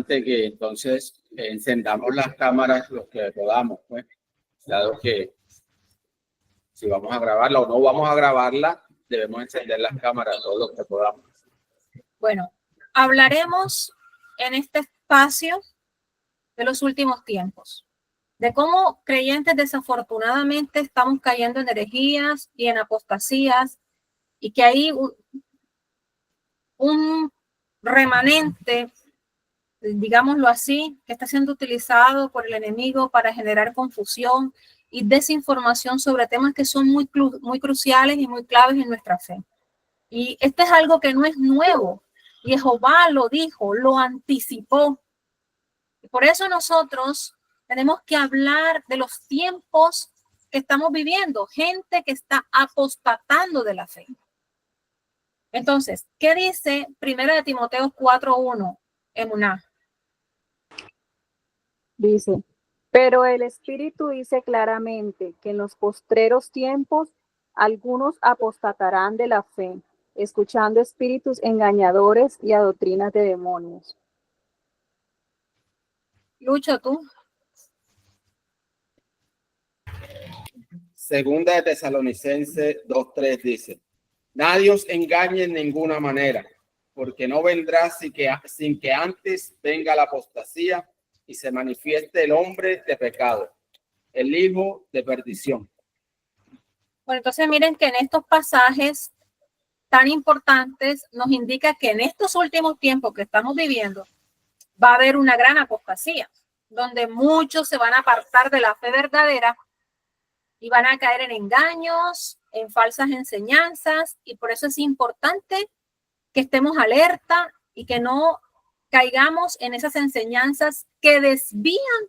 importante que entonces encendamos las cámaras los que podamos, pues, dado que si vamos a grabarla o no vamos a grabarla, debemos encender las cámaras todos los que podamos. Bueno, hablaremos en este espacio de los últimos tiempos, de cómo creyentes desafortunadamente estamos cayendo en herejías y en apostasías, y que hay un remanente, digámoslo así, que está siendo utilizado por el enemigo para generar confusión y desinformación sobre temas que son muy cruciales y muy claves en nuestra fe. Y este es algo que no es nuevo. Y Jehová lo dijo, lo anticipó. Y por eso nosotros tenemos que hablar de los tiempos que estamos viviendo, gente que está apostatando de la fe. Entonces, ¿qué dice 1 Timoteo 4:1? Emuná. Dice, pero el Espíritu dice claramente que en los postreros tiempos algunos apostatarán de la fe, escuchando espíritus engañadores y a doctrinas de demonios. Lucho, tú. Segunda de Tesalonicenses 2:3 dice: nadie os engañe en ninguna manera, porque no vendrá sin que antes venga la apostasía y se manifieste el hombre de pecado, el hijo de perdición. Bueno, entonces miren que en estos pasajes tan importantes nos indica que en estos últimos tiempos que estamos viviendo va a haber una gran apostasía, donde muchos se van a apartar de la fe verdadera y van a caer en engaños, en falsas enseñanzas, y por eso es importante que estemos alerta y que no caigamos en esas enseñanzas que desvían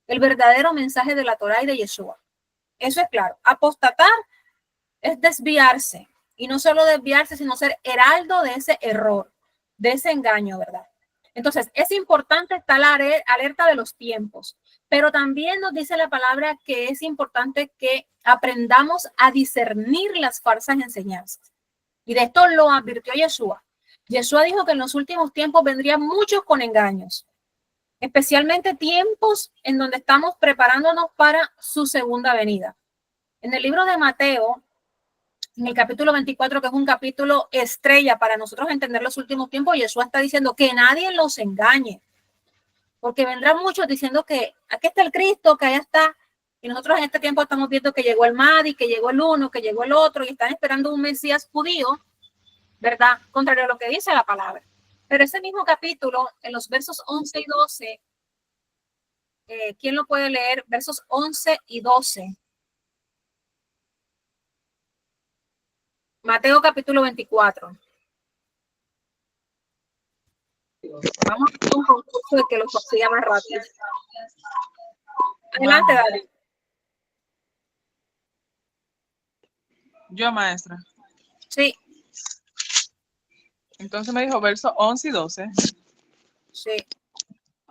el verdadero mensaje de la Torá y de Yeshua. Eso es claro. Apostatar es desviarse, y no solo desviarse, sino ser heraldo de ese error, de ese engaño, ¿verdad? Entonces, es importante estar alerta de los tiempos, pero también nos dice la palabra que es importante que aprendamos a discernir las falsas enseñanzas. Y de esto lo advirtió Yeshua. Yeshua dijo que en los últimos tiempos vendrían muchos con engaños, especialmente tiempos en donde estamos preparándonos para su segunda venida. En el libro de Mateo, en el capítulo 24, que es un capítulo estrella para nosotros entender los últimos tiempos, Yeshua está diciendo que nadie los engañe, porque vendrán muchos diciendo que aquí está el Cristo, que allá está, y nosotros en este tiempo estamos viendo que llegó el Mahdi, que llegó el uno, que llegó el otro, y están esperando un Mesías judío, ¿verdad? Contrario a lo que dice la palabra. Pero ese mismo capítulo, en los versos 11 y 12, ¿quién lo puede leer? Versos 11 y 12. Mateo capítulo 24. Vamos a hacer un concurso de que lo consiga más rápido. Adelante, David. Yo, maestra. Sí. Entonces me dijo versos 11 y 12. Sí.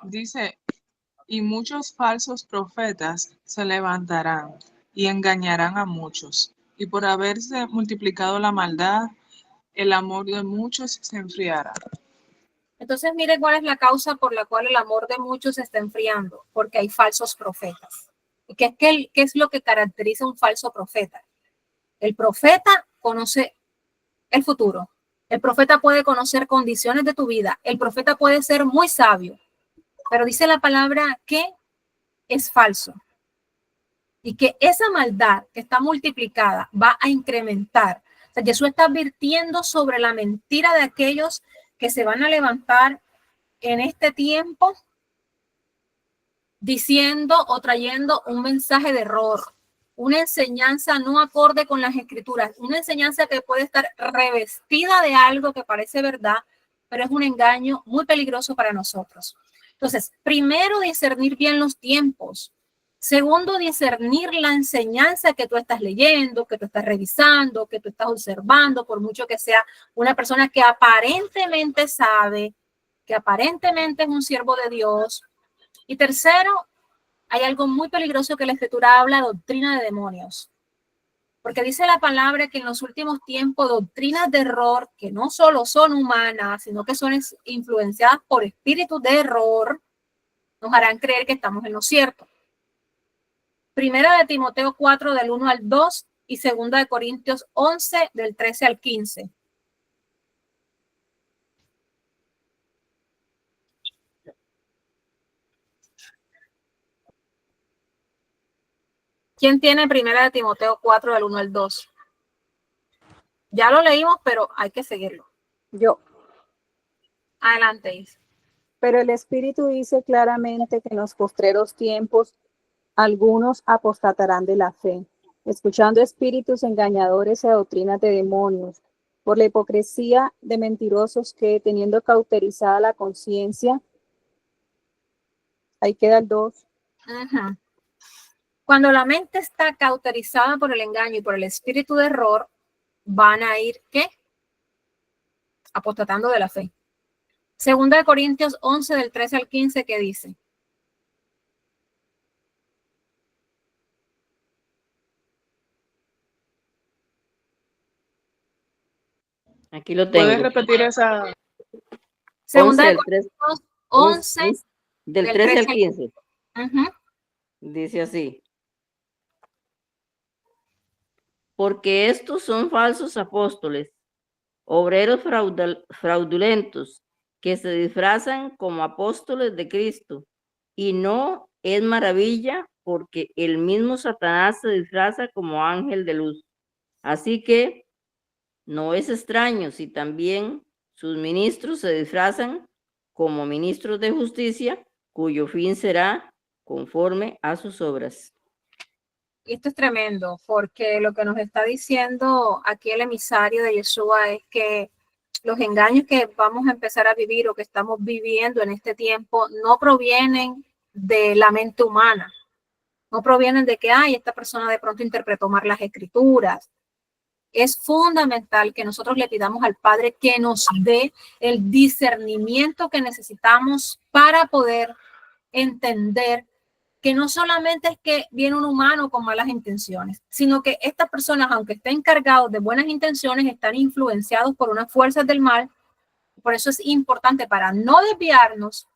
Dice, y muchos falsos profetas se levantarán y engañarán a muchos. Y por haberse multiplicado la maldad, el amor de muchos se enfriará. Entonces, mire cuál es la causa por la cual el amor de muchos se está enfriando, porque hay falsos profetas. ¿Qué es lo que caracteriza a un falso profeta? El profeta conoce el futuro. El profeta puede conocer condiciones de tu vida. El profeta puede ser muy sabio, pero dice la palabra que es falso. Y que esa maldad que está multiplicada va a incrementar. O sea, Jesús está advirtiendo sobre la mentira de aquellos que se van a levantar en este tiempo diciendo o trayendo un mensaje de error, una enseñanza no acorde con las escrituras, una enseñanza que puede estar revestida de algo que parece verdad, pero es un engaño muy peligroso para nosotros. Entonces, primero, discernir bien los tiempos. Segundo, discernir la enseñanza que tú estás leyendo, que tú estás revisando, que tú estás observando, por mucho que sea una persona que aparentemente sabe, que aparentemente es un siervo de Dios. Y tercero, hay algo muy peligroso que la Escritura habla, doctrina de demonios. Porque dice la palabra que en los últimos tiempos doctrinas de error, que no solo son humanas, sino que son influenciadas por espíritus de error, nos harán creer que estamos en lo cierto. Primera de Timoteo 4, del 1 al 2, y segunda de Corintios 11, del 13 al 15. ¿Quién tiene primera de Timoteo 4, del 1 al 2? Ya lo leímos, pero hay que seguirlo. Yo. Adelante, Isa. Pero el Espíritu dice claramente que en los postreros tiempos algunos apostatarán de la fe, escuchando espíritus engañadores y doctrinas de demonios, por la hipocresía de mentirosos que, teniendo cauterizada la conciencia, ahí queda el 2. Uh-huh. Cuando la mente está cauterizada por el engaño y por el espíritu de error, van a ir, ¿qué? Apostatando de la fe. Segunda de Corintios 11, del 13 al 15, ¿qué dice? Aquí lo tengo. ¿Puedes repetir esa? Segunda 11 de del 3, Corintios 11, del 13 al 15. Uh-huh. Dice así. Porque estos son falsos apóstoles, obreros fraudulentos, que se disfrazan como apóstoles de Cristo. Y no es maravilla, porque el mismo Satanás se disfraza como ángel de luz. Así que no es extraño si también sus ministros se disfrazan como ministros de justicia, cuyo fin será conforme a sus obras. Y esto es tremendo, porque lo que nos está diciendo aquí el emisario de Yeshua es que los engaños que vamos a empezar a vivir o que estamos viviendo en este tiempo no provienen de la mente humana, no provienen de que, esta persona de pronto interpretó mal las escrituras. Es fundamental que nosotros le pidamos al Padre que nos dé el discernimiento que necesitamos para poder entender que no solamente es que viene un humano con malas intenciones, sino que estas personas, aunque estén cargados de buenas intenciones, están influenciados por unas fuerzas del mal. Por eso es importante, para no desviarnos,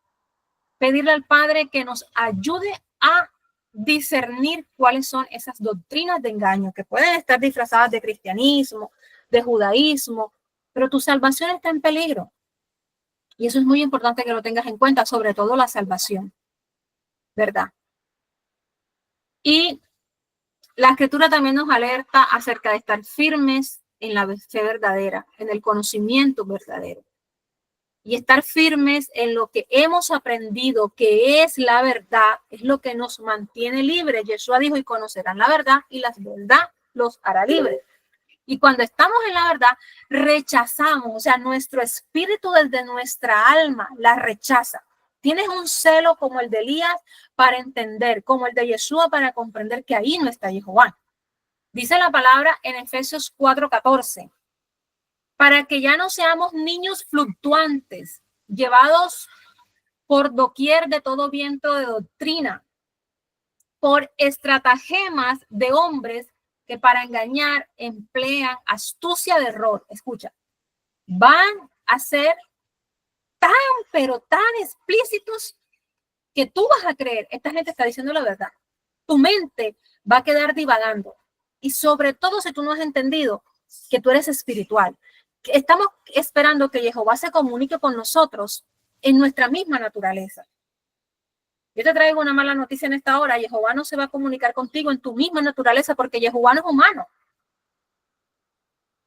pedirle al Padre que nos ayude a discernir cuáles son esas doctrinas de engaño que pueden estar disfrazadas de cristianismo, de judaísmo, pero tu salvación está en peligro. Y eso es muy importante que lo tengas en cuenta, sobre todo la salvación, ¿verdad? Y la escritura también nos alerta acerca de estar firmes en la fe verdadera, en el conocimiento verdadero. Y estar firmes en lo que hemos aprendido, que es la verdad, es lo que nos mantiene libres. Yeshua dijo, y conocerán la verdad, y la verdad los hará libres. Y cuando estamos en la verdad, rechazamos, o sea, nuestro espíritu desde nuestra alma la rechaza. Tienes un celo como el de Elías para entender, como el de Yeshua para comprender que ahí no está Jehová. Dice la palabra en Efesios 4:14, para que ya no seamos niños fluctuantes, llevados por doquier de todo viento de doctrina, por estratagemas de hombres que para engañar emplean astucia de error. Escucha, van a ser pero tan explícitos que tú vas a creer, esta gente está diciendo la verdad. Tu mente va a quedar divagando. Y sobre todo si tú no has entendido que tú eres espiritual. Estamos esperando que Jehová se comunique con nosotros en nuestra misma naturaleza. Yo te traigo una mala noticia en esta hora. Jehová no se va a comunicar contigo en tu misma naturaleza porque Jehová no es humano.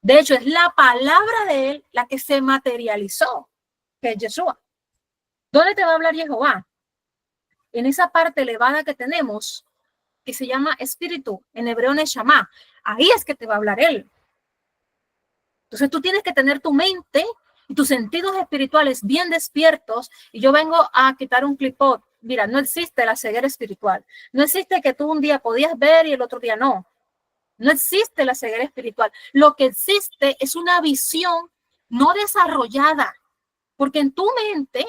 De hecho, es la palabra de él la que se materializó, que es Yeshua. ¿Dónde te va a hablar Jehová? En esa parte elevada que tenemos, que se llama espíritu, en hebreo Neshama. Ahí es que te va a hablar él. Entonces tú tienes que tener tu mente y tus sentidos espirituales bien despiertos. Y yo vengo a quitar un clipot. Mira, no existe la ceguera espiritual. No existe que tú un día podías ver y el otro día no. No existe la ceguera espiritual. Lo que existe es una visión no desarrollada. Porque en tu mente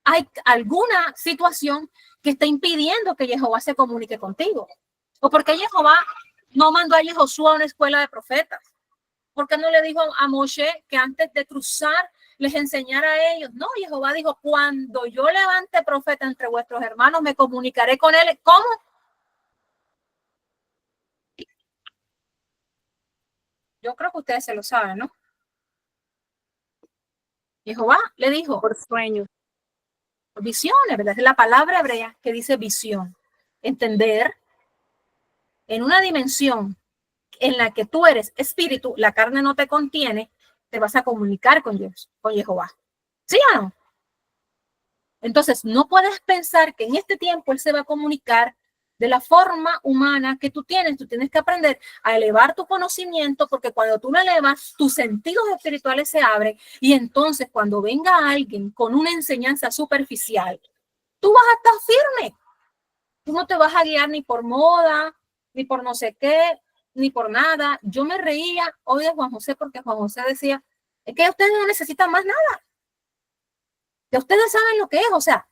hay alguna situación que está impidiendo que Jehová se comunique contigo. O porque Jehová no mandó a Josué a una escuela de profetas? ¿Por qué no le dijo a Moshe que antes de cruzar les enseñara a ellos? No, Jehová dijo, cuando yo levante profeta entre vuestros hermanos, me comunicaré con él. ¿Cómo? Yo creo que ustedes se lo saben, ¿no? Jehová le dijo. Por sueños. Visiones, ¿verdad? Es la palabra hebrea que dice visión. Entender en una dimensión en la que tú eres espíritu, la carne no te contiene, te vas a comunicar con Dios, con Jehová. ¿Sí o no? Entonces, no puedes pensar que en este tiempo Él se va a comunicar de la forma humana que tú tienes que aprender a elevar tu conocimiento, porque cuando tú lo elevas, tus sentidos espirituales se abren y entonces cuando venga alguien con una enseñanza superficial, tú vas a estar firme. Tú no te vas a guiar ni por moda, ni por no sé qué, ni por nada. Yo me reía hoy de Juan José porque Juan José decía, es que ustedes no necesitan más nada. Que ustedes saben lo que es, o sea,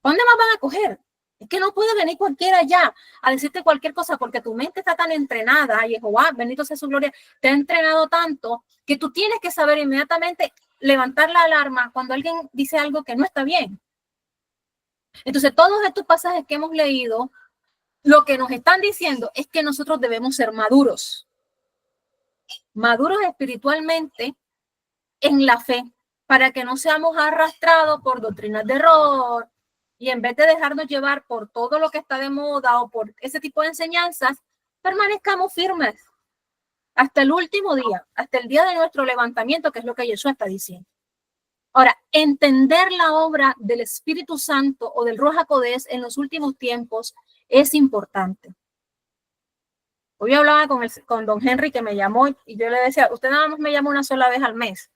¿dónde más van a coger? Es que no puede venir cualquiera ya a decirte cualquier cosa porque tu mente está tan entrenada, y Jehová, bendito sea su gloria, te ha entrenado tanto que tú tienes que saber inmediatamente levantar la alarma cuando alguien dice algo que no está bien. Entonces, todos estos pasajes que hemos leído, lo que nos están diciendo es que nosotros debemos ser maduros espiritualmente en la fe, para que no seamos arrastrados por doctrinas de error, y en vez de dejarnos llevar por todo lo que está de moda o por ese tipo de enseñanzas, permanezcamos firmes hasta el último día, hasta el día de nuestro levantamiento, que es lo que Jesús está diciendo. Ahora, entender la obra del Espíritu Santo o del Ruach HaKodesh en los últimos tiempos es importante. Hoy hablaba con don Henry, que me llamó, y yo le decía, usted nada más me llama una sola vez al mes,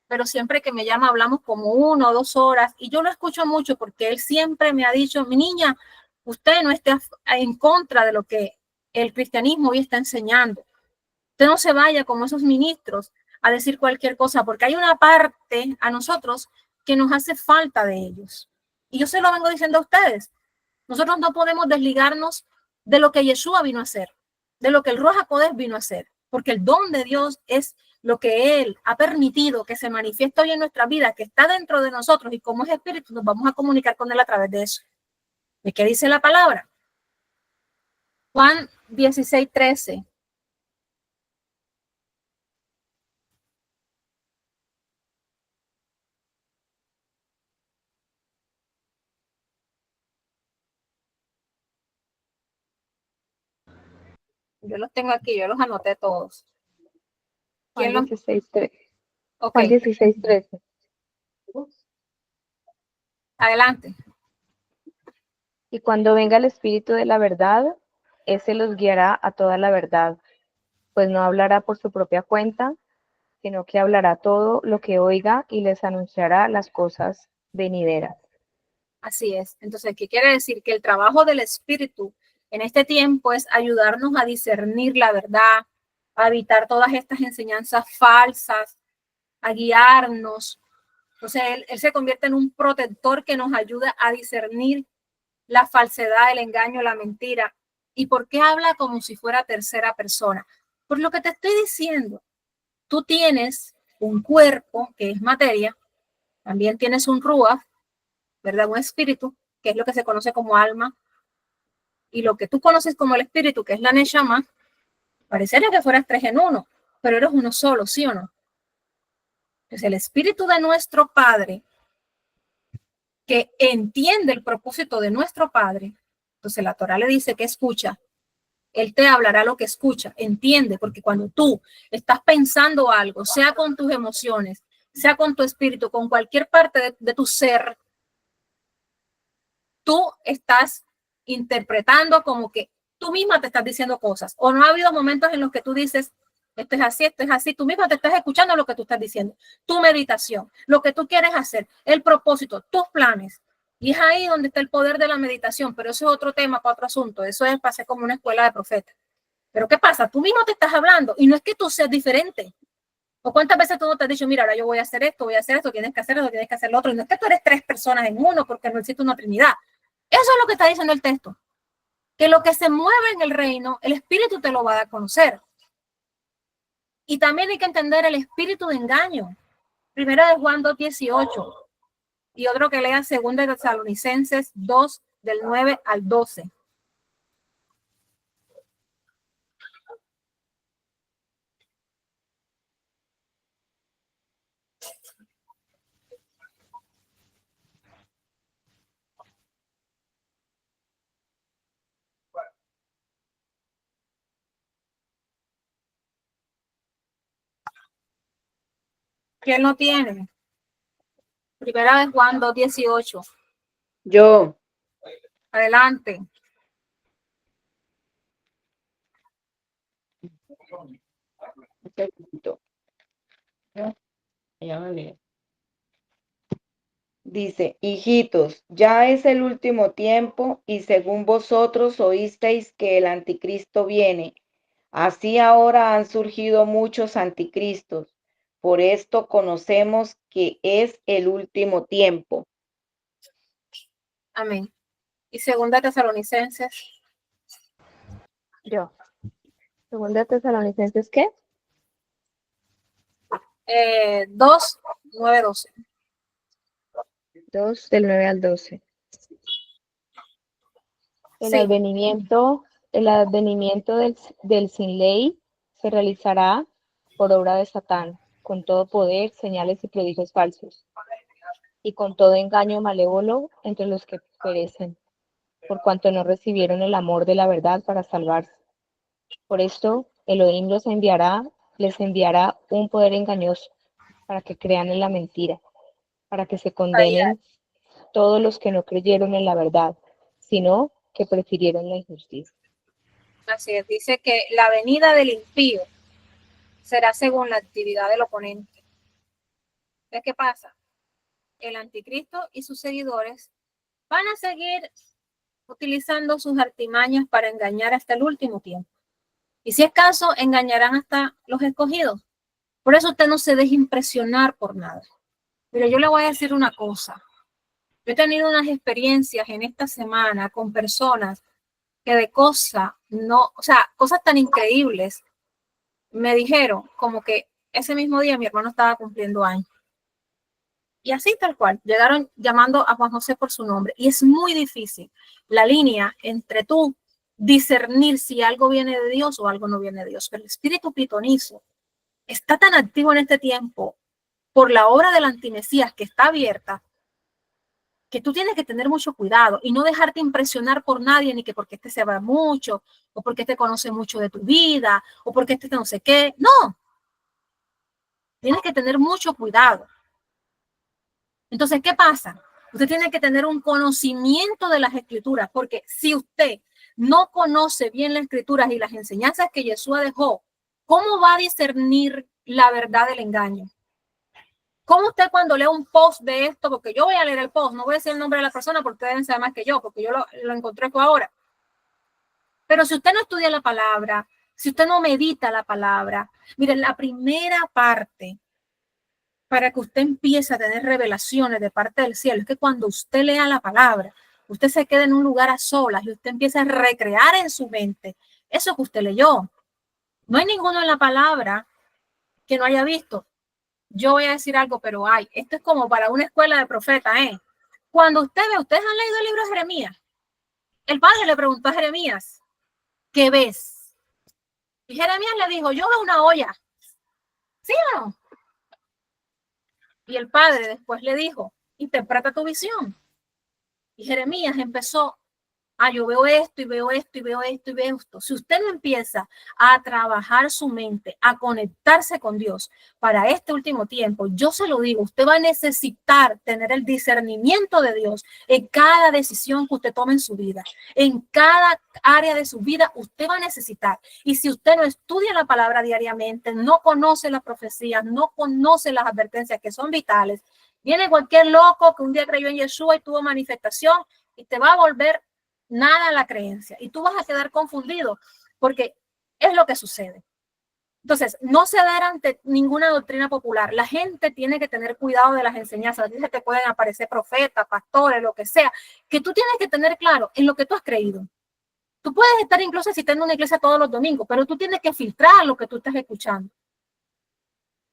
pero siempre que me llama hablamos como 1 o 2 horas, y yo lo escucho mucho porque él siempre me ha dicho, mi niña, usted no esté en contra de lo que el cristianismo hoy está enseñando. Usted no se vaya como esos ministros a decir cualquier cosa, porque hay una parte a nosotros que nos hace falta de ellos. Y yo se lo vengo diciendo a ustedes. Nosotros no podemos desligarnos de lo que Yeshua vino a hacer, de lo que el Ruach HaKodesh vino a hacer, porque el don de Dios es lo que Él ha permitido que se manifieste hoy en nuestra vida, que está dentro de nosotros, y como es espíritu nos vamos a comunicar con Él a través de eso. ¿Y qué dice la palabra? Juan 16:13. Yo los tengo aquí, yo los anoté todos. Juan 16:13. Okay. Juan 16:13. Adelante. Y cuando venga el Espíritu de la verdad, ese los guiará a toda la verdad, pues no hablará por su propia cuenta, sino que hablará todo lo que oiga y les anunciará las cosas venideras. Así es. Entonces, ¿qué quiere decir? Que el trabajo del Espíritu en este tiempo es ayudarnos a discernir la verdad, a evitar todas estas enseñanzas falsas, a guiarnos. Entonces, él se convierte en un protector que nos ayuda a discernir la falsedad, el engaño, la mentira. ¿Y por qué habla como si fuera tercera persona? Por lo que te estoy diciendo, tú tienes un cuerpo que es materia, también tienes un ruach, ¿verdad? Un espíritu, que es lo que se conoce como alma, y lo que tú conoces como el espíritu, que es la neshama, parecería que fueras 3 en 1, pero eres uno solo, ¿sí o no? Es el espíritu de nuestro Padre, que entiende el propósito de nuestro Padre. Entonces la Torá le dice que escucha. Él te hablará lo que escucha, entiende, porque cuando tú estás pensando algo, sea con tus emociones, sea con tu espíritu, con cualquier parte de tu ser, tú estás interpretando como que tú misma te estás diciendo cosas. O no ha habido momentos en los que tú dices, esto es así, tú misma te estás escuchando lo que tú estás diciendo, tu meditación, lo que tú quieres hacer, el propósito, tus planes. Y es ahí donde está el poder de la meditación, pero eso es otro tema para otro asunto, eso es para ser como una escuela de profetas. Pero ¿qué pasa? Tú mismo te estás hablando y no es que tú seas diferente. ¿O cuántas veces tú no te has dicho, mira, ahora yo voy a hacer esto, tienes que hacer esto, tienes que hacer lo otro? Y no es que tú eres 3 personas en uno, porque no existe una trinidad. Eso es lo que está diciendo el texto. que lo que se mueve en el reino, el espíritu te lo va a dar a conocer. Y también hay que entender el espíritu de engaño. Primera de Juan 2:18 y otro que lea Segunda de Tesalonicenses 2 del 9 al 12. ¿Quién lo tiene? Primera de Juan 2:18. Yo. Adelante. Dice, hijitos, ya es el último tiempo y según vosotros oísteis que el anticristo viene. Así ahora han surgido muchos anticristos. Por esto conocemos que es el último tiempo. Amén. Y Segunda Tesalonicenses. Yo. Segunda Tesalonicenses, ¿qué? 2, 9, 12. 2 del 9 al 12. El Sí. advenimiento del sin ley se realizará por obra de Satán, con todo poder, señales y prodigios falsos, y con todo engaño malévolo entre los que perecen, por cuanto no recibieron el amor de la verdad para salvarse. Por esto, Elohim les enviará un poder engañoso, para que crean en la mentira, para que se condenen todos los que no creyeron en la verdad, sino que prefirieron la injusticia. Así es, dice que la venida del impío será según la actividad del oponente. ¿Ves qué pasa? El anticristo y sus seguidores van a seguir utilizando sus artimañas para engañar hasta el último tiempo. Y si es caso, engañarán hasta los escogidos. Por eso usted no se deje impresionar por nada. Pero yo le voy a decir una cosa. Yo he tenido unas experiencias en esta semana con personas que de cosas tan increíbles me dijeron como que ese mismo día mi hermano estaba cumpliendo años. Y así tal cual, llegaron llamando a Juan José por su nombre. Y es muy difícil la línea entre tú discernir si algo viene de Dios o algo no viene de Dios. Pero el espíritu pitonizo está tan activo en este tiempo por la obra del antimesías que está abierta, que tú tienes que tener mucho cuidado y no dejarte impresionar por nadie, ni que porque este se va mucho, o porque este conoce mucho de tu vida, o porque este no sé qué. No. Tienes que tener mucho cuidado. Entonces, ¿qué pasa? Usted tiene que tener un conocimiento de las escrituras, porque si usted no conoce bien las escrituras y las enseñanzas que Yeshua dejó, ¿cómo va a discernir la verdad del engaño? ¿Cómo usted cuando lee un post de esto, porque yo voy a leer el post, no voy a decir el nombre de la persona porque ustedes deben saber más que yo, porque yo lo encontré fue ahora. Pero si usted no estudia la palabra, si usted no medita la palabra, miren, la primera parte para que usted empiece a tener revelaciones de parte del cielo es que cuando usted lea la palabra, usted se quede en un lugar a solas y usted empieza a recrear en su mente eso que usted leyó. No hay ninguno en la palabra que no haya visto. Yo voy a decir algo, pero esto es como para una escuela de profetas, Cuando ustedes han leído el libro de Jeremías, el padre le preguntó a Jeremías, ¿qué ves? Y Jeremías le dijo, yo veo una olla. ¿Sí o no? Y el padre después le dijo, interpreta tu visión. Y Jeremías empezó, yo veo esto y veo esto y veo esto y veo esto. Si usted no empieza a trabajar su mente, a conectarse con Dios para este último tiempo, yo se lo digo, usted va a necesitar tener el discernimiento de Dios en cada decisión que usted tome en su vida. En cada área de su vida, usted va a necesitar. Y si usted no estudia la palabra diariamente, no conoce las profecías, no conoce las advertencias que son vitales, viene cualquier loco que un día creyó en Yeshua y tuvo manifestación y te va a volver nada la creencia y tú vas a quedar confundido porque es lo que sucede. Entonces, no ceder ante ninguna doctrina popular. La gente tiene que tener cuidado de las enseñanzas. Dice que te pueden aparecer profetas, pastores, lo que sea, que tú tienes que tener claro en lo que tú has creído. Tú puedes estar incluso asistiendo a una iglesia todos los domingos, pero tú tienes que filtrar lo que tú estás escuchando.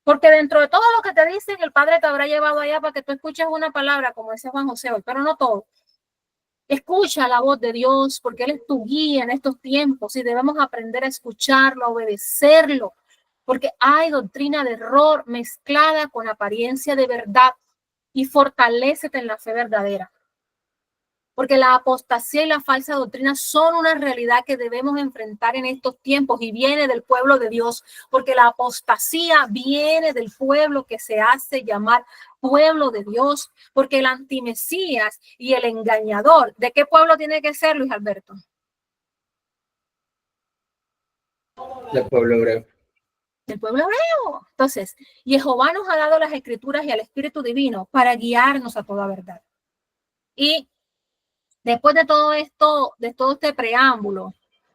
Porque dentro de todo lo que te dicen, el Padre te habrá llevado allá para que tú escuches una palabra, como dice Juan José hoy, pero no todo. Escucha la voz de Dios, porque Él es tu guía en estos tiempos y debemos aprender a escucharlo, a obedecerlo, porque hay doctrina de error mezclada con apariencia de verdad, y fortalécete en la fe verdadera. Porque la apostasía y la falsa doctrina son una realidad que debemos enfrentar en estos tiempos y viene del pueblo de Dios, porque la apostasía viene del pueblo que se hace llamar pueblo de Dios, porque el antimesías y el engañador, ¿de qué pueblo tiene que ser, Luis Alberto? Del pueblo hebreo. Del pueblo hebreo. Entonces, Jehová nos ha dado las escrituras y al Espíritu Divino para guiarnos a toda verdad. Y después de todo esto, de todo este preámbulo,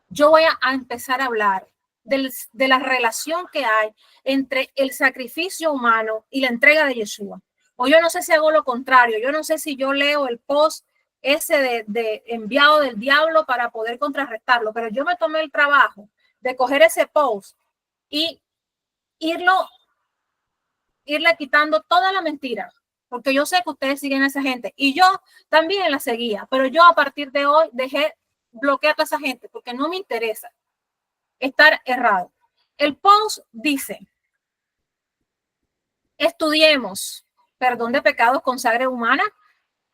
yo voy a empezar a hablar de la relación que hay entre el sacrificio humano y la entrega de Yeshua. O yo no sé si hago lo contrario, yo no sé si yo leo el post ese de enviado del diablo para poder contrarrestarlo, pero yo me tomé el trabajo de coger ese post y irle quitando toda la mentira, porque yo sé que ustedes siguen a esa gente y yo también la seguía, pero yo a partir de hoy dejé bloquear a toda esa gente porque no me interesa estar errado. El post dice: estudiemos perdón de pecados con sangre humana.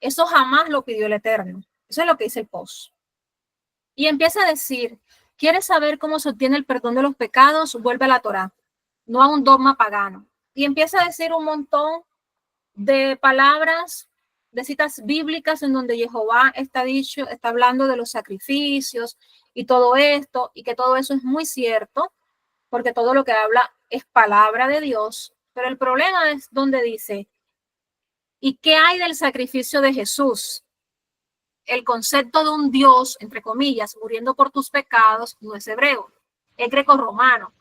Eso jamás lo pidió el Eterno. Eso es lo que dice el post. Y empieza a decir: ¿quieres saber cómo se obtiene el perdón de los pecados? Vuelve a la Torá, no a un dogma pagano. Y empieza a decir un montón de palabras, de citas bíblicas en donde Jehová está hablando de los sacrificios y todo esto, y que todo eso es muy cierto, porque todo lo que habla es palabra de Dios. Pero el problema es donde dice: ¿y qué hay del sacrificio de Jesús? El concepto de un Dios, entre comillas, muriendo por tus pecados, no es hebreo, es greco-romano.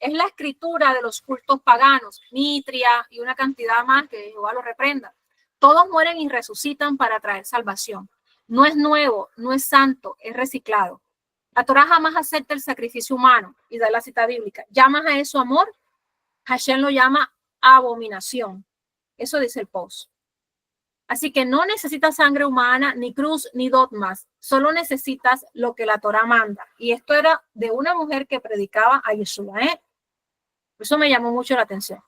Es la escritura de los cultos paganos, Mitria y una cantidad más que Jehová lo reprenda. Todos mueren y resucitan para traer salvación. No es nuevo, no es santo, es reciclado. La Torá jamás acepta el sacrificio humano, y da la cita bíblica. ¿Llamas a eso amor? Hashem lo llama abominación. Eso dice el post. Así que no necesitas sangre humana, ni cruz, ni dogmas. Solo necesitas lo que la Torá manda. Y esto era de una mujer que predicaba a Yeshua, Eso me llamó mucho la atención.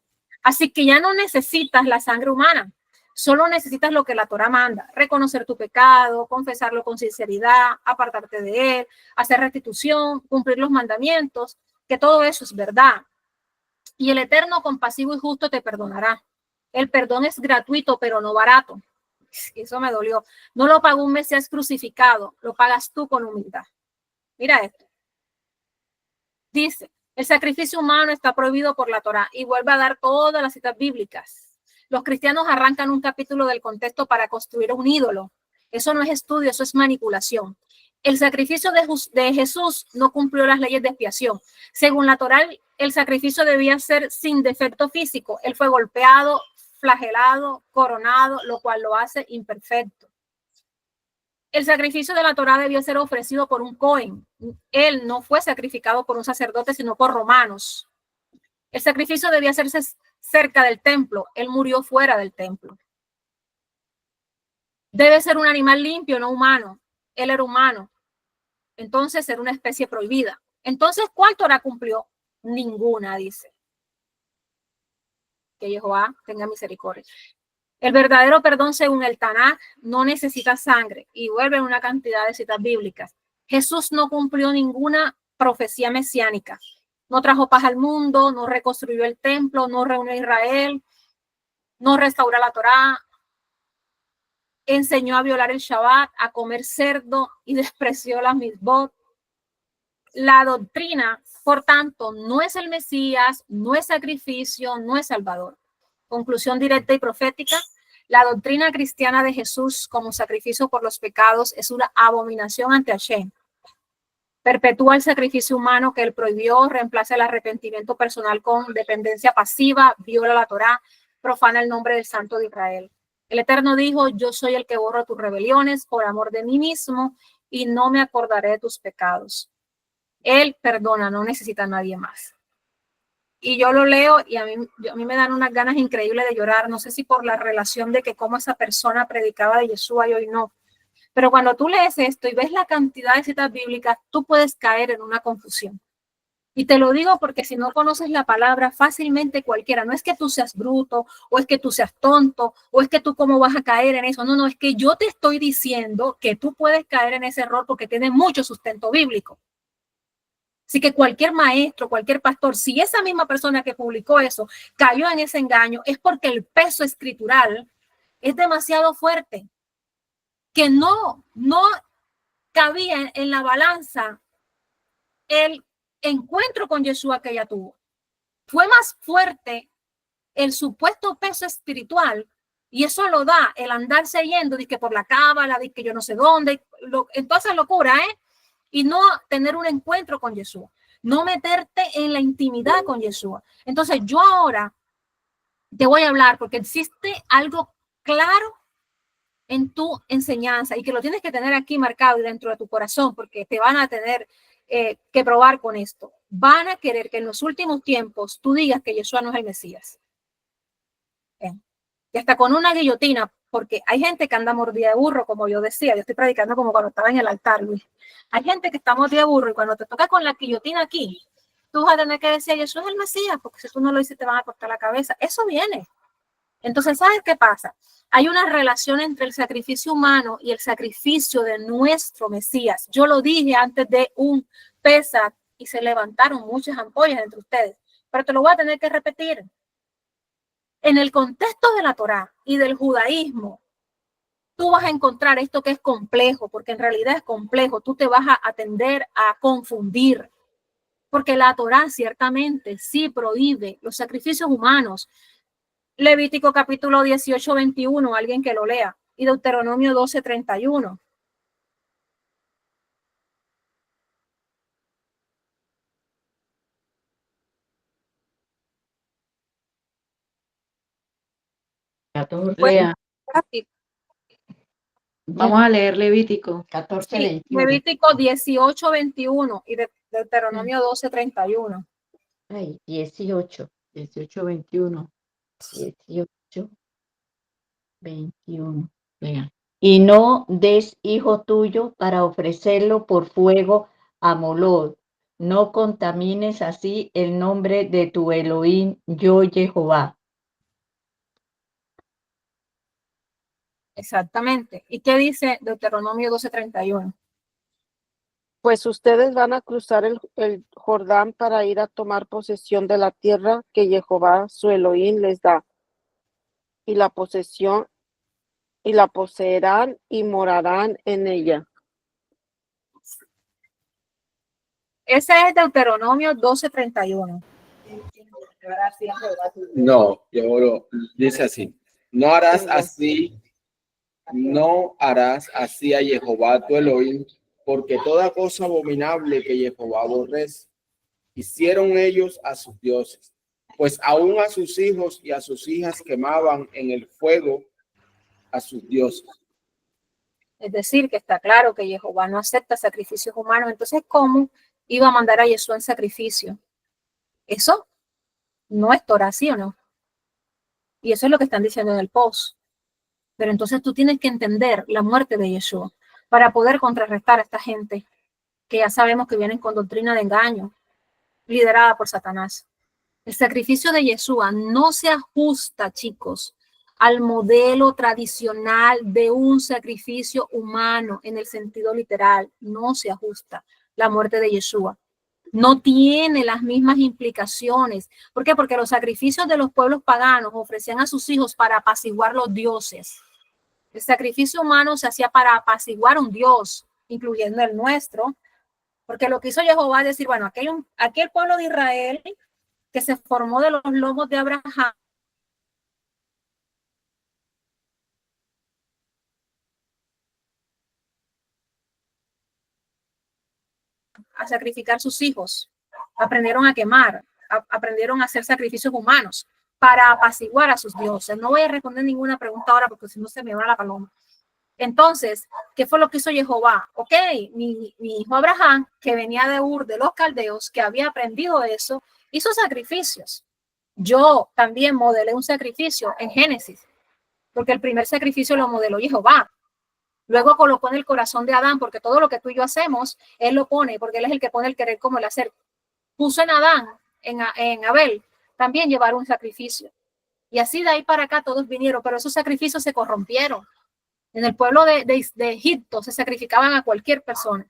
Así que ya no necesitas la sangre humana. Solo necesitas lo que la Torá manda: reconocer tu pecado, confesarlo con sinceridad, apartarte de él, hacer restitución, cumplir los mandamientos, que todo eso es verdad. Y el Eterno, compasivo y justo, te perdonará. El perdón es gratuito, pero no barato. Eso me dolió. No lo pagó un Mesías crucificado, lo pagas tú con humildad. Mira esto. Dice: el sacrificio humano está prohibido por la Torá, y vuelve a dar todas las citas bíblicas. Los cristianos arrancan un capítulo del contexto para construir un ídolo. Eso no es estudio, eso es manipulación. El sacrificio de Jesús no cumplió las leyes de expiación. Según la Torá, el sacrificio debía ser sin defecto físico. Él fue golpeado, flagelado, coronado, lo cual lo hace imperfecto. El sacrificio de la Torá debió ser ofrecido por un cohen. Él no fue sacrificado por un sacerdote, sino por romanos. El sacrificio debía hacerse cerca del templo. Él murió fuera del templo. Debe ser un animal limpio, no humano. Él era humano. Entonces era una especie prohibida. Entonces, ¿cuál Torá cumplió? Ninguna, dice. Que Jehová tenga misericordia. El verdadero perdón, según el Tanaj, no necesita sangre, y vuelve una cantidad de citas bíblicas. Jesús no cumplió ninguna profecía mesiánica. No trajo paz al mundo, no reconstruyó el templo, no reunió a Israel, no restauró la Torá, enseñó a violar el Shabbat, a comer cerdo y despreció las mitzvot. La doctrina, por tanto, no es el Mesías, no es sacrificio, no es Salvador. Conclusión directa y profética: la doctrina cristiana de Jesús como sacrificio por los pecados es una abominación ante Hashem. Perpetúa el sacrificio humano que él prohibió, reemplaza el arrepentimiento personal con dependencia pasiva, viola la Torá, profana el nombre del Santo de Israel. El Eterno dijo: yo soy el que borro tus rebeliones por amor de mí mismo, y no me acordaré de tus pecados. Él perdona, no necesita a nadie más. Y yo lo leo y a mí me dan unas ganas increíbles de llorar. No sé si por la relación de que cómo esa persona predicaba de Yeshua y hoy no. Pero cuando tú lees esto y ves la cantidad de citas bíblicas, tú puedes caer en una confusión. Y te lo digo porque si no conoces la palabra, fácilmente cualquiera, no es que tú seas bruto, o es que tú seas tonto, o es que tú cómo vas a caer en eso. No, no, es que yo te estoy diciendo que tú puedes caer en ese error porque tiene mucho sustento bíblico. Así que cualquier maestro, cualquier pastor, si esa misma persona que publicó eso cayó en ese engaño, es porque el peso escritural es demasiado fuerte, que no cabía en la balanza el encuentro con Yeshua que ella tuvo. Fue más fuerte el supuesto peso espiritual, y eso lo da el andarse yendo de que por la cábala, de que yo no sé dónde, entonces locura, y no tener un encuentro con Yeshua, no meterte en la intimidad con Yeshua. Entonces yo ahora te voy a hablar porque existe algo claro en tu enseñanza y que lo tienes que tener aquí marcado y dentro de tu corazón, porque te van a tener que probar con esto. Van a querer que en los últimos tiempos tú digas que Yeshua no es el Mesías. Y hasta con una guillotina, porque hay gente que anda mordida de burro, como yo decía, yo estoy predicando como cuando estaba en el altar, Luis. Hay gente que está mordida de burro y cuando te toca con la guillotina aquí, tú vas a tener que decir, Yeshua es el Mesías, porque si tú no lo dices te van a cortar la cabeza. Eso viene. Entonces, ¿sabes qué pasa? Hay una relación entre el sacrificio humano y el sacrificio de nuestro Mesías. Yo lo dije antes de un Pesach y se levantaron muchas ampollas entre ustedes, pero te lo voy a tener que repetir. En el contexto de la Torá y del judaísmo, tú vas a encontrar esto que es complejo, porque en realidad es complejo. Tú te vas a tender a confundir, porque la Torá ciertamente sí prohíbe los sacrificios humanos. Levítico capítulo 18, 21, alguien que lo lea, y Deuteronomio 12, 31. Lea. Vamos Ya. a leer Levítico 14, Sí, 21. Levítico 18, 21 y Deuteronomio 12, 31. Ay, 18, 21. 18, 21. Lea. Y no des hijo tuyo para ofrecerlo por fuego a Moloc. No contamines así el nombre de tu Elohim, yo Jehová. Exactamente. ¿Y qué dice Deuteronomio 12, 31? Pues ustedes van a cruzar el Jordán para ir a tomar posesión de la tierra que Jehová su Elohim les da. Y la poseerán y morarán en ella. Ese es Deuteronomio 12, 31. No, dice así. No harás así a Jehová tu Elohim, porque toda cosa abominable que Jehová aborrece, hicieron ellos a sus dioses, pues aún a sus hijos y a sus hijas quemaban en el fuego a sus dioses. Es decir, que está claro que Jehová no acepta sacrificios humanos. Entonces, ¿cómo iba a mandar a Yeshua en sacrificio? Eso no es Torah, ¿sí o no? Y eso es lo que están diciendo en el post. Pero entonces tú tienes que entender la muerte de Yeshua para poder contrarrestar a esta gente que ya sabemos que vienen con doctrina de engaño, liderada por Satanás. El sacrificio de Yeshua no se ajusta, chicos, al modelo tradicional de un sacrificio humano en el sentido literal. No se ajusta la muerte de Yeshua. No tiene las mismas implicaciones. ¿Por qué? Porque los sacrificios de los pueblos paganos ofrecían a sus hijos para apaciguar los dioses. El sacrificio humano se hacía para apaciguar un dios, incluyendo el nuestro, porque lo que hizo Jehová es decir, bueno, aquí el pueblo de Israel que se formó de los lomos de Abraham, a sacrificar sus hijos, aprendieron a quemar, aprendieron a hacer sacrificios humanos para apaciguar a sus dioses. No voy a responder ninguna pregunta ahora porque si no se me va la paloma. Entonces, ¿qué fue lo que hizo Jehová? Ok, mi hijo Abraham, que venía de Ur de los Caldeos, que había aprendido eso, hizo sacrificios. Yo también modelé un sacrificio en Génesis, porque el primer sacrificio lo modeló Jehová. Luego colocó en el corazón de Adán, porque todo lo que tú y yo hacemos, él lo pone, porque él es el que pone el querer como el hacer. Puso en Adán, en Abel, también llevar un sacrificio. Y así de ahí para acá todos vinieron, pero esos sacrificios se corrompieron. En el pueblo de Egipto se sacrificaban a cualquier persona.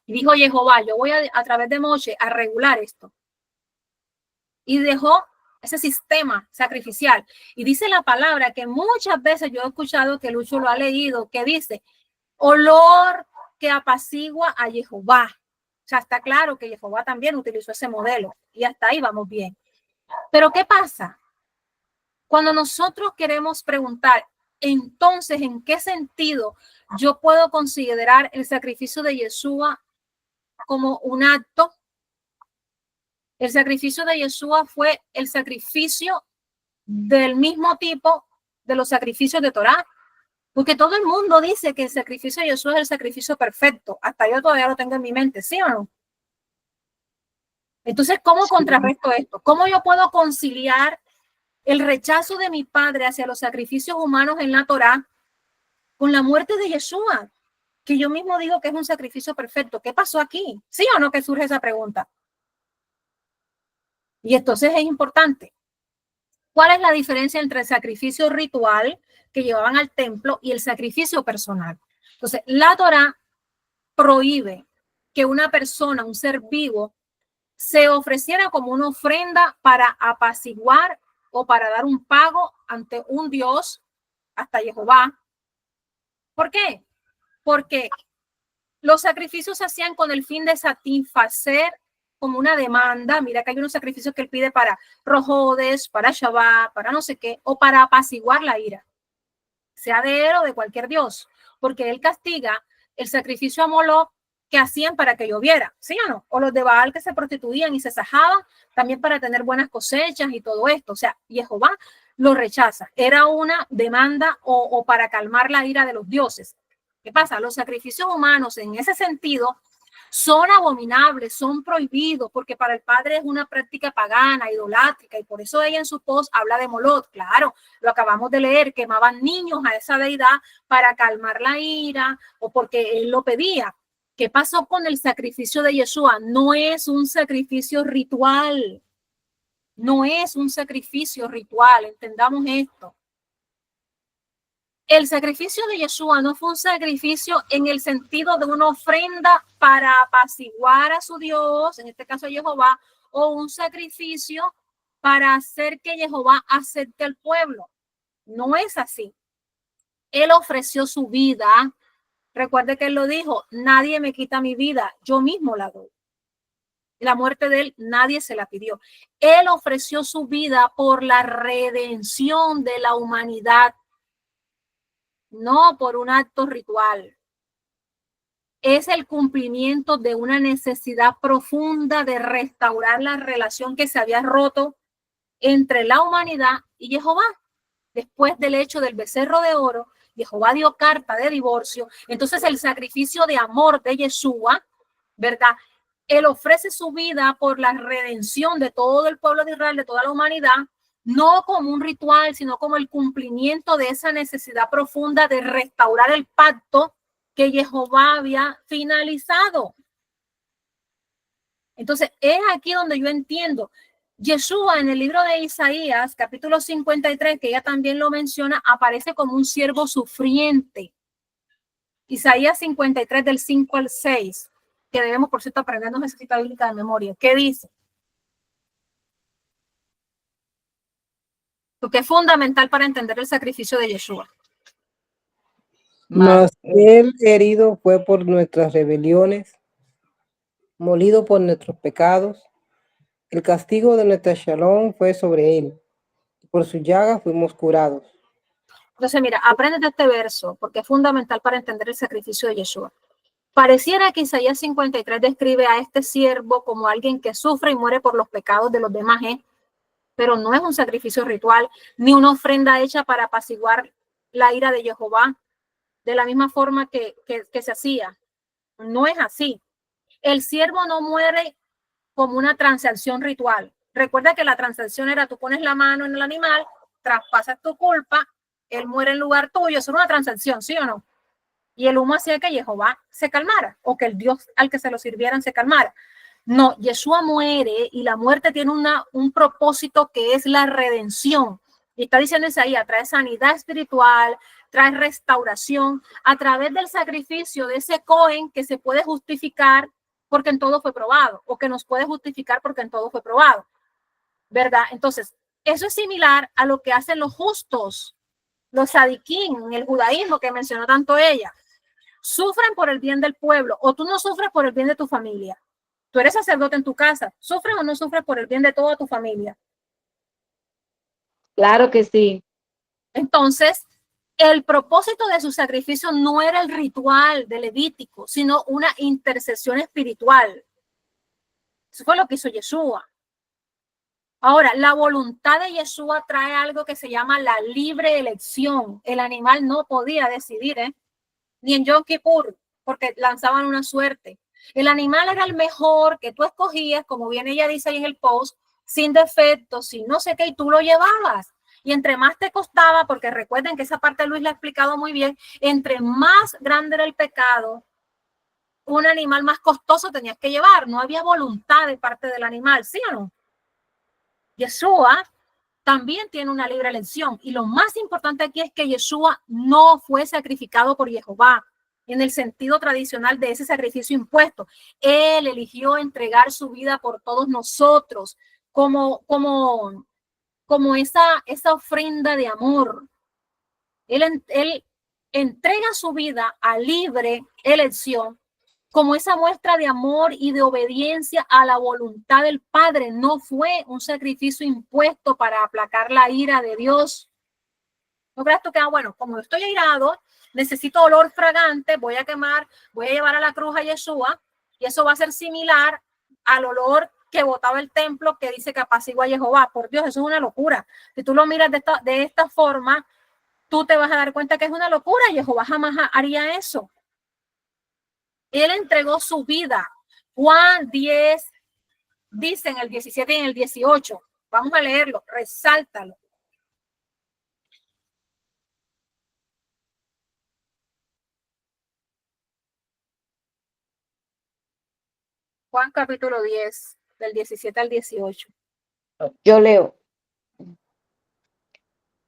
Y dijo Jehová, yo voy a través de Moshe a regular esto. Y dejó ese sistema sacrificial. Y dice la palabra que muchas veces yo he escuchado que Lucho lo ha leído, que dice, olor que apacigua a Jehová. O sea, está claro que Jehová también utilizó ese modelo. Y hasta ahí vamos bien. Pero ¿qué pasa? Cuando nosotros queremos preguntar, entonces, ¿en qué sentido yo puedo considerar el sacrificio de Yeshua como un acto? El sacrificio de Yeshua fue el sacrificio del mismo tipo de los sacrificios de Torá, porque todo el mundo dice que el sacrificio de Yeshua es el sacrificio perfecto. Hasta yo todavía lo tengo en mi mente, ¿sí o no? Entonces, ¿cómo contrarresto esto? ¿Cómo yo puedo conciliar el rechazo de mi padre hacia los sacrificios humanos en la Torá con la muerte de Yeshua, que yo mismo digo que es un sacrificio perfecto? ¿Qué pasó aquí? ¿Sí o no que surge esa pregunta? Y entonces es importante. ¿Cuál es la diferencia entre el sacrificio ritual que llevaban al templo y el sacrificio personal? Entonces, la Torá prohíbe que una persona, un ser vivo, se ofreciera como una ofrenda para apaciguar o para dar un pago ante un Dios, hasta Jehová. ¿Por qué? Porque los sacrificios se hacían con el fin de satisfacer como una demanda. Mira que hay unos sacrificios que él pide para Rojodes, para Shabbat, para no sé qué, o para apaciguar la ira, sea de él o de cualquier dios, porque él castiga el sacrificio a Moloch que hacían para que lloviera, ¿sí o no? O los de Baal que se prostituían y se sajaban también para tener buenas cosechas y todo esto. O sea, Jehová lo rechaza. Era una demanda o para calmar la ira de los dioses. ¿Qué pasa? Los sacrificios humanos en ese sentido son abominables, son prohibidos, porque para el padre es una práctica pagana, idolátrica, y por eso ella en su post habla de Moloch. Claro, lo acabamos de leer, quemaban niños a esa deidad para calmar la ira o porque él lo pedía. ¿Qué pasó con el sacrificio de Yeshua? No es un sacrificio ritual. No es un sacrificio ritual, entendamos esto. El sacrificio de Yeshua no fue un sacrificio en el sentido de una ofrenda para apaciguar a su Dios, en este caso a Jehová, o un sacrificio para hacer que Jehová acepte al pueblo. No es así. Él ofreció su vida. Recuerde que él lo dijo, nadie me quita mi vida, yo mismo la doy. La muerte de él, nadie se la pidió. Él ofreció su vida por la redención de la humanidad, no por un acto ritual. Es el cumplimiento de una necesidad profunda de restaurar la relación que se había roto entre la humanidad y Jehová. Después del hecho del becerro de oro, Jehová dio carta de divorcio. Entonces el sacrificio de amor de Yeshua, ¿verdad? Él ofrece su vida por la redención de todo el pueblo de Israel, de toda la humanidad, no como un ritual, sino como el cumplimiento de esa necesidad profunda de restaurar el pacto que Jehová había finalizado. Entonces, es aquí donde yo entiendo. Yeshua en el libro de Isaías, capítulo 53, que ella también lo menciona, aparece como un siervo sufriente. Isaías 53 del 5 al 6, que debemos, por cierto, aprendernos esa cita bíblica de memoria. ¿Qué dice? Porque es fundamental para entender el sacrificio de Yeshua. Mas él herido fue por nuestras rebeliones, molido por nuestros pecados. El castigo de nuestra shalom fue sobre él, y por su llaga fuimos curados. Entonces, mira, aprende de este verso, porque es fundamental para entender el sacrificio de Yeshua. Pareciera que Isaías 53 describe a este siervo como alguien que sufre y muere por los pecados de los demás, pero no es un sacrificio ritual, ni una ofrenda hecha para apaciguar la ira de Jehová. de la misma forma que se hacía. No es así. El siervo no muere como una transacción ritual. Recuerda que la transacción era tú pones la mano en el animal, traspasas tu culpa, él muere en lugar tuyo. Eso era una transacción, ¿sí o no? Y el humo hacía que Jehová se calmara o que el Dios al que se lo sirvieran se calmara. No, Yeshua muere y la muerte tiene un propósito que es la redención. Y está diciendo Isaías, trae sanidad espiritual, trae restauración a través del sacrificio de ese Cohen que se puede justificar porque en todo fue probado, o que nos puede justificar porque en todo fue probado, ¿verdad? Entonces, eso es similar a lo que hacen los justos, los sadiquín en el judaísmo que mencionó tanto ella. Sufren por el bien del pueblo, o tú no sufres por el bien de tu familia. Tú eres sacerdote en tu casa, ¿sufres o no sufres por el bien de toda tu familia? Claro que sí. Entonces, el propósito de su sacrificio no era el ritual de Levítico, sino una intercesión espiritual. Eso fue lo que hizo Yeshua. Ahora, la voluntad de Yeshua trae algo que se llama la libre elección. El animal no podía decidir, ni en Yom Kippur, porque lanzaban una suerte. El animal era el mejor que tú escogías, como bien ella dice ahí en el post, sin defectos, sin no sé qué, y tú lo llevabas. Y entre más te costaba, porque recuerden que esa parte Luis la ha explicado muy bien, entre más grande era el pecado, un animal más costoso tenías que llevar. No había voluntad de parte del animal, ¿sí o no? Yeshua también tiene una libre elección. Y lo más importante aquí es que Yeshua no fue sacrificado por Jehová en el sentido tradicional de ese sacrificio impuesto. Él eligió entregar su vida por todos nosotros como esa ofrenda de amor. Él entrega su vida a libre elección como esa muestra de amor y de obediencia a la voluntad del Padre. No fue un sacrificio impuesto para aplacar la ira de Dios. No creas tú que, bueno, como estoy airado, necesito olor fragante, voy a llevar a la cruz a Yeshua, y eso va a ser similar al olor que botaba el templo que dice que apacigua a Jehová. Por Dios, eso es una locura. Si tú lo miras de esta forma, tú te vas a dar cuenta que es una locura. Jehová jamás haría eso. Él entregó su vida. Juan 10 dice en el 17 y en el 18. Vamos a leerlo, resáltalo. Juan capítulo 10, del 17 al 18. Yo leo.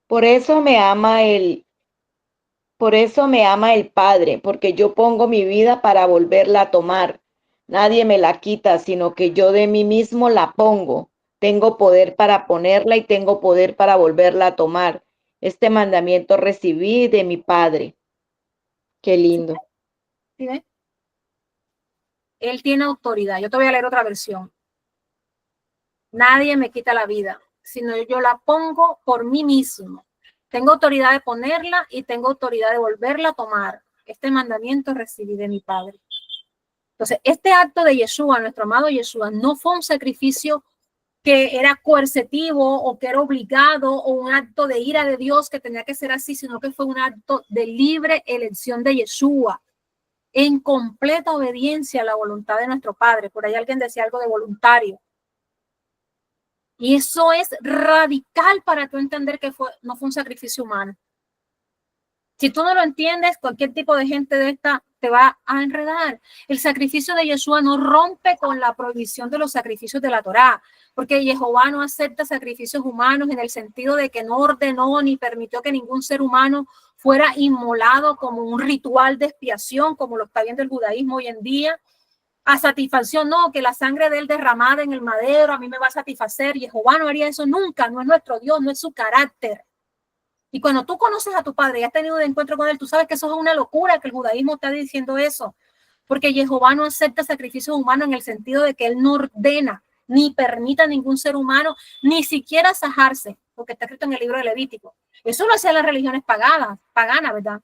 Por eso me ama el Padre, porque yo pongo mi vida para volverla a tomar. Nadie me la quita, sino que yo de mí mismo la pongo. Tengo poder para ponerla y tengo poder para volverla a tomar. Este mandamiento recibí de mi Padre. Qué lindo. ¿Sí ves? Él tiene autoridad. Yo te voy a leer otra versión. Nadie me quita la vida, sino yo la pongo por mí mismo. Tengo autoridad de ponerla y tengo autoridad de volverla a tomar. Este mandamiento recibí de mi Padre. Entonces, este acto de Yeshua, nuestro amado Yeshua, no fue un sacrificio que era coercitivo o que era obligado o un acto de ira de Dios que tenía que ser así, sino que fue un acto de libre elección de Yeshua en completa obediencia a la voluntad de nuestro Padre. Por ahí alguien decía algo de voluntario. Y eso es radical para tú entender que no fue un sacrificio humano. Si tú no lo entiendes, cualquier tipo de gente de esta te va a enredar. El sacrificio de Yeshua no rompe con la prohibición de los sacrificios de la Torá, porque Jehová no acepta sacrificios humanos en el sentido de que no ordenó ni permitió que ningún ser humano fuera inmolado como un ritual de expiación, como lo está viendo el judaísmo hoy en día. A satisfacción, no, que la sangre de él derramada en el madero a mí me va a satisfacer. Jehová no haría eso nunca, no es nuestro Dios, no es su carácter. Y cuando tú conoces a tu Padre y has tenido un encuentro con él, tú sabes que eso es una locura, que el judaísmo está diciendo eso, porque Jehová no acepta sacrificios humanos en el sentido de que él no ordena ni permite a ningún ser humano ni siquiera sajarse, porque está escrito en el libro de Levítico. Eso lo hacían las religiones paganas, ¿verdad?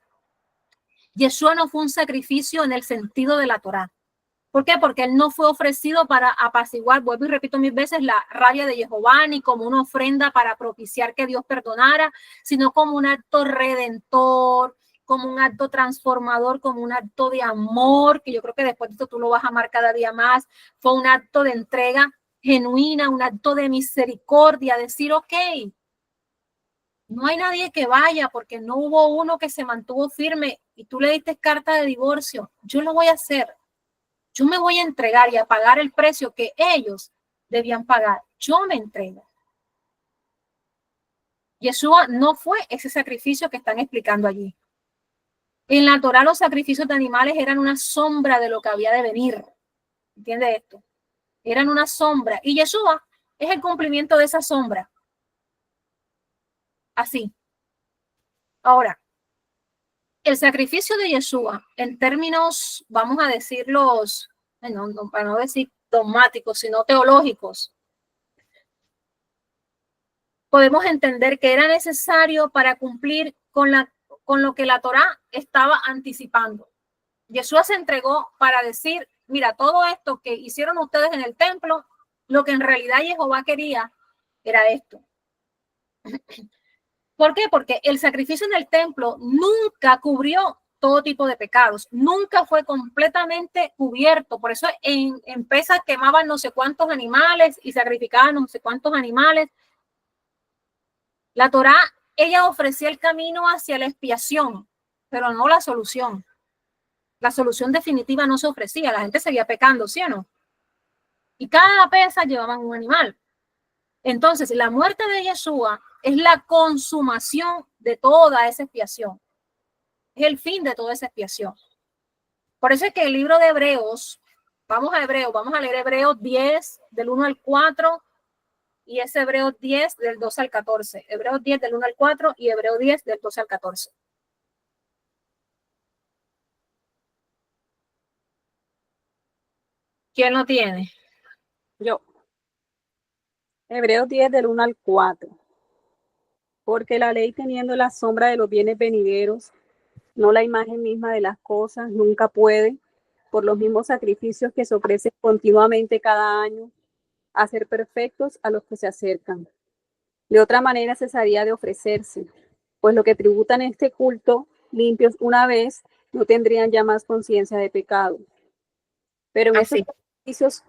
Yeshua no fue un sacrificio en el sentido de la Torá. ¿Por qué? Porque él no fue ofrecido para apaciguar, vuelvo y repito mil veces, la rabia de Jehová, ni como una ofrenda para propiciar que Dios perdonara, sino como un acto redentor, como un acto transformador, como un acto de amor, que yo creo que después de esto tú lo vas a amar cada día más. Fue un acto de entrega genuina, un acto de misericordia, decir, ok, no hay nadie que vaya porque no hubo uno que se mantuvo firme y tú le diste carta de divorcio. Yo lo voy a hacer. Yo me voy a entregar y a pagar el precio que ellos debían pagar. Yo me entrego. Yeshua no fue ese sacrificio que están explicando allí. En la Torá los sacrificios de animales eran una sombra de lo que había de venir. ¿Entiende esto? Eran una sombra. Y Yeshua es el cumplimiento de esa sombra. Así. Ahora, el sacrificio de Yeshua, en términos, vamos a decirlos, para no decir dogmáticos, sino teológicos, podemos entender que era necesario para cumplir con lo que la Torá estaba anticipando. Yeshua se entregó para decir, mira, todo esto que hicieron ustedes en el templo, lo que en realidad Jehová quería era esto. ¿Por qué? Porque el sacrificio en el templo nunca cubrió todo tipo de pecados, nunca fue completamente cubierto. Por eso en Pesaj quemaban no sé cuántos animales y sacrificaban no sé cuántos animales. La Torá, ella ofrecía el camino hacia la expiación, pero no la solución. La solución definitiva no se ofrecía, la gente seguía pecando, ¿sí o no? Y cada Pesaj llevaban un animal. Entonces, la muerte de Yeshua es la consumación de toda esa expiación. Es el fin de toda esa expiación. Por eso es que el libro de Hebreos, vamos a leer Hebreos 10, del 1 al 4, y es Hebreos 10, del 2 al 14. Hebreos 10, del 1 al 4, y Hebreos 10, del 2 al 14. ¿Quién lo tiene? Yo. Hebreos 10 del 1 al 4. Porque la ley teniendo la sombra de los bienes venideros, no la imagen misma de las cosas, nunca puede, por los mismos sacrificios que se ofrecen continuamente cada año, hacer perfectos a los que se acercan. De otra manera cesaría de ofrecerse, pues lo que tributan este culto, limpios una vez, no tendrían ya más conciencia de pecado. Pero en estos sacrificios,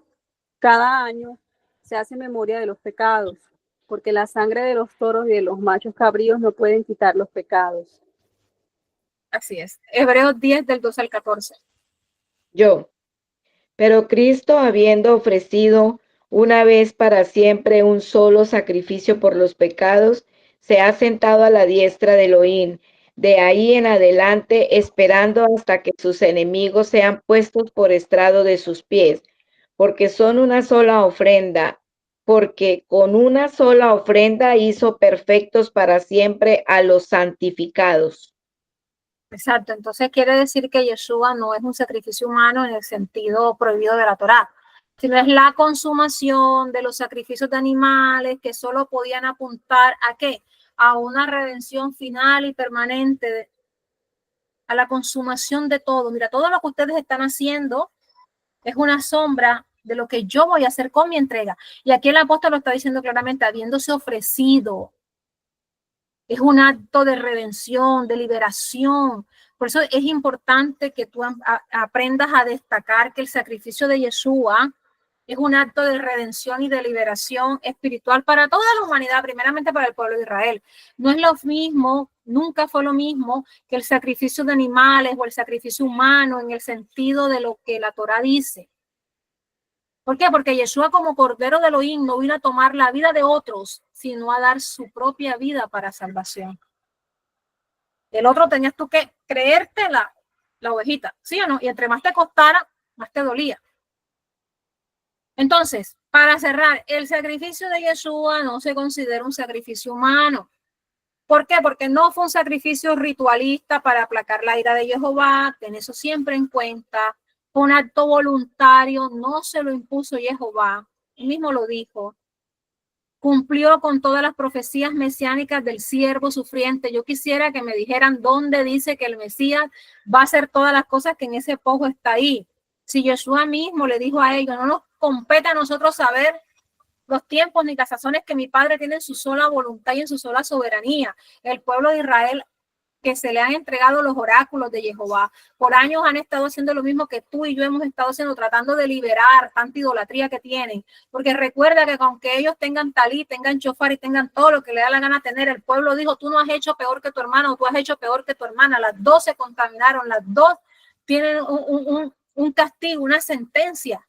cada año se hace memoria de los pecados, porque la sangre de los toros y de los machos cabríos no pueden quitar los pecados. Así es. Hebreos 10, del 2 al 14. Yo. Pero Cristo, habiendo ofrecido una vez para siempre un solo sacrificio por los pecados, se ha sentado a la diestra de Elohim, de ahí en adelante, esperando hasta que sus enemigos sean puestos por estrado de sus pies, porque son una sola ofrenda, porque con una sola ofrenda hizo perfectos para siempre a los santificados. Exacto, entonces quiere decir que Yeshua no es un sacrificio humano en el sentido prohibido de la Torá, sino es la consumación de los sacrificios de animales que solo podían apuntar ¿a qué? A una redención final y permanente, a la consumación de todo. Mira, todo lo que ustedes están haciendo es una sombra de lo que yo voy a hacer con mi entrega. Y aquí el apóstol lo está diciendo claramente, habiéndose ofrecido. Es un acto de redención, de liberación. Por eso es importante que tú aprendas a destacar que el sacrificio de Yeshua es un acto de redención y de liberación espiritual para toda la humanidad, primeramente para el pueblo de Israel. No es lo mismo, nunca fue lo mismo que el sacrificio de animales o el sacrificio humano en el sentido de lo que la Torá dice. ¿Por qué? Porque Yeshua como Cordero de Elohim no vino a tomar la vida de otros, sino a dar su propia vida para salvación. El otro tenías tú que creerte la ovejita, ¿sí o no? Y entre más te costara, más te dolía. Entonces, para cerrar, el sacrificio de Yeshua no se considera un sacrificio humano. ¿Por qué? Porque no fue un sacrificio ritualista para aplacar la ira de Jehová, ten eso siempre en cuenta. Fue un acto voluntario, no se lo impuso Jehová, él mismo lo dijo. Cumplió con todas las profecías mesiánicas del siervo sufriente. Yo quisiera que me dijeran dónde dice que el Mesías va a hacer todas las cosas que en ese pojo está ahí. Si Yeshua mismo le dijo a ellos, no nos compete a nosotros saber los tiempos ni las sazones que mi Padre tiene en su sola voluntad y en su sola soberanía. El pueblo de Israel que se le han entregado los oráculos de Jehová. Por años han estado haciendo lo mismo que tú y yo hemos estado haciendo, tratando de liberar tanta idolatría que tienen. Porque recuerda que aunque ellos tengan talí, tengan chofar y tengan todo lo que le da la gana tener, el pueblo dijo, tú no has hecho peor que tu hermano, tú has hecho peor que tu hermana. Las dos se contaminaron, las dos tienen un castigo, una sentencia.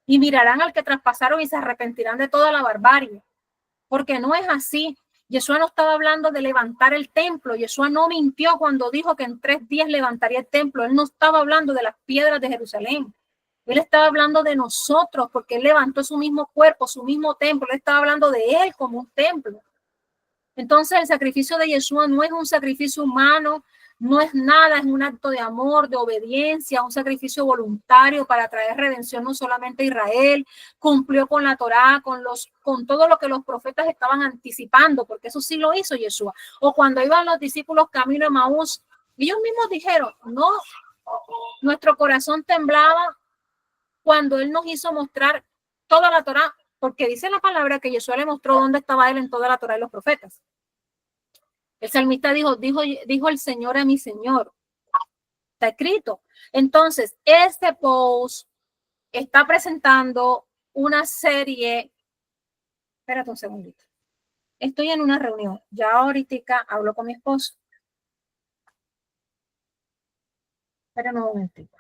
Y mirarán al que traspasaron y se arrepentirán de toda la barbarie. Porque no es así. Yeshua no estaba hablando de levantar el templo. Yeshua no mintió cuando dijo que en 3 días levantaría el templo. Él no estaba hablando de las piedras de Jerusalén. Él estaba hablando de nosotros, porque él levantó su mismo cuerpo, su mismo templo. Él estaba hablando de él como un templo. Entonces el sacrificio de Yeshua no es un sacrificio humano, no es nada, es un acto de amor, de obediencia, un sacrificio voluntario para traer redención no solamente a Israel. Cumplió con la Torá, con todo lo que los profetas estaban anticipando, porque eso sí lo hizo Yeshua. O cuando iban los discípulos camino a Emaús, ellos mismos dijeron, no, nuestro corazón temblaba cuando él nos hizo mostrar toda la Torá, porque dice la palabra que Yeshua le mostró dónde estaba él en toda la Torá y los profetas. El salmista dijo el Señor a mi Señor. Está escrito. Entonces, este post está presentando una serie. Espérate un segundito. Estoy en una reunión. Ya ahorita hablo con mi esposo. Espera un momentito.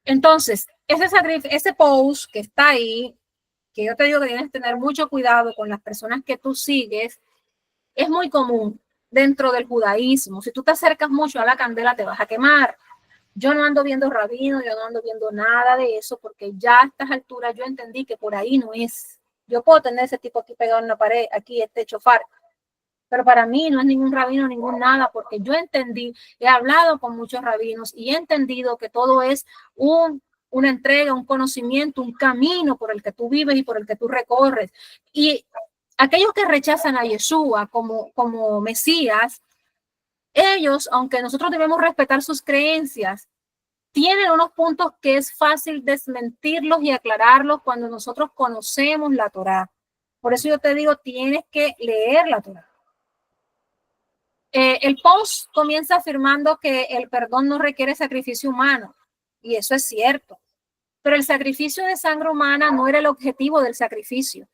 Entonces, ese post que está ahí, que yo te digo que tienes que tener mucho cuidado con las personas que tú sigues, es muy común dentro del judaísmo. Si tú te acercas mucho a la candela, te vas a quemar. Yo no ando viendo rabinos, yo no ando viendo nada de eso, porque ya a estas alturas yo entendí que por ahí no es. Yo puedo tener ese tipo aquí pegado en la pared, aquí este chofar, pero para mí no es ningún rabino, ningún nada, porque yo entendí, he hablado con muchos rabinos y he entendido que todo es una entrega, un conocimiento, un camino por el que tú vives y por el que tú recorres. Y aquellos que rechazan a Yeshua como Mesías, ellos, aunque nosotros debemos respetar sus creencias, tienen unos puntos que es fácil desmentirlos y aclararlos cuando nosotros conocemos la Torá. Por eso yo te digo, tienes que leer la Torá. El post comienza afirmando que el perdón no requiere sacrificio humano, y eso es cierto. Pero el sacrificio de sangre humana no era el objetivo del sacrificio.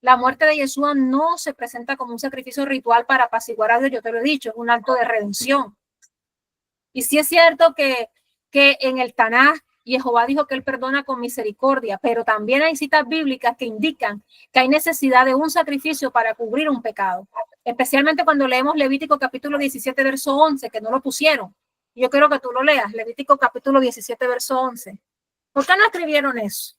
La muerte de Yeshua no se presenta como un sacrificio ritual para apaciguar a Dios, yo te lo he dicho, es un acto de redención. Y sí es cierto que en el Tanaj, Jehová dijo que él perdona con misericordia, pero también hay citas bíblicas que indican que hay necesidad de un sacrificio para cubrir un pecado. Especialmente cuando leemos Levítico capítulo 17, verso 11, que no lo pusieron. Yo quiero que tú lo leas, Levítico capítulo 17, verso 11. ¿Por qué no escribieron eso?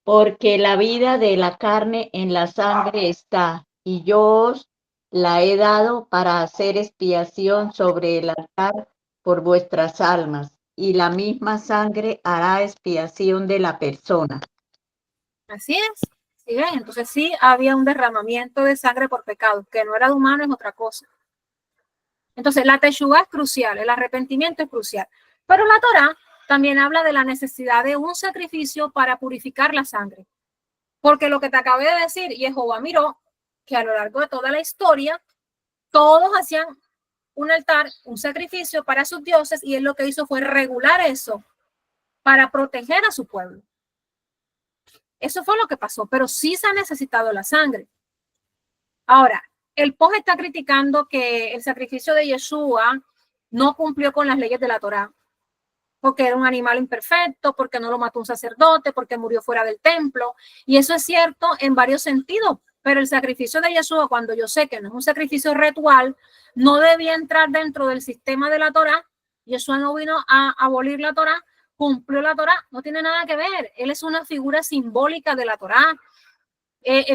Porque la vida de la carne en la sangre está, y yo os la he dado para hacer expiación sobre el altar por vuestras almas, y la misma sangre hará expiación de la persona. Así es. ¿Sí ven? Entonces sí había un derramamiento de sangre por pecado, que no era de humano, es otra cosa. Entonces la teshuvá es crucial, el arrepentimiento es crucial. Pero la Torá también habla de la necesidad de un sacrificio para purificar la sangre. Porque lo que te acabé de decir, Jehová miró que a lo largo de toda la historia, todos hacían un altar, un sacrificio para sus dioses, y él lo que hizo fue regular eso para proteger a su pueblo. Eso fue lo que pasó, pero sí se ha necesitado la sangre. Ahora, el POJ está criticando que el sacrificio de Yeshua no cumplió con las leyes de la Torá, porque era un animal imperfecto, porque no lo mató un sacerdote, porque murió fuera del templo. Y eso es cierto en varios sentidos, pero el sacrificio de Yeshua, cuando yo sé que no es un sacrificio ritual, no debía entrar dentro del sistema de la Torá. Yeshua no vino a abolir la Torá, cumplió la Torá, no tiene nada que ver. Él es una figura simbólica de la Torá.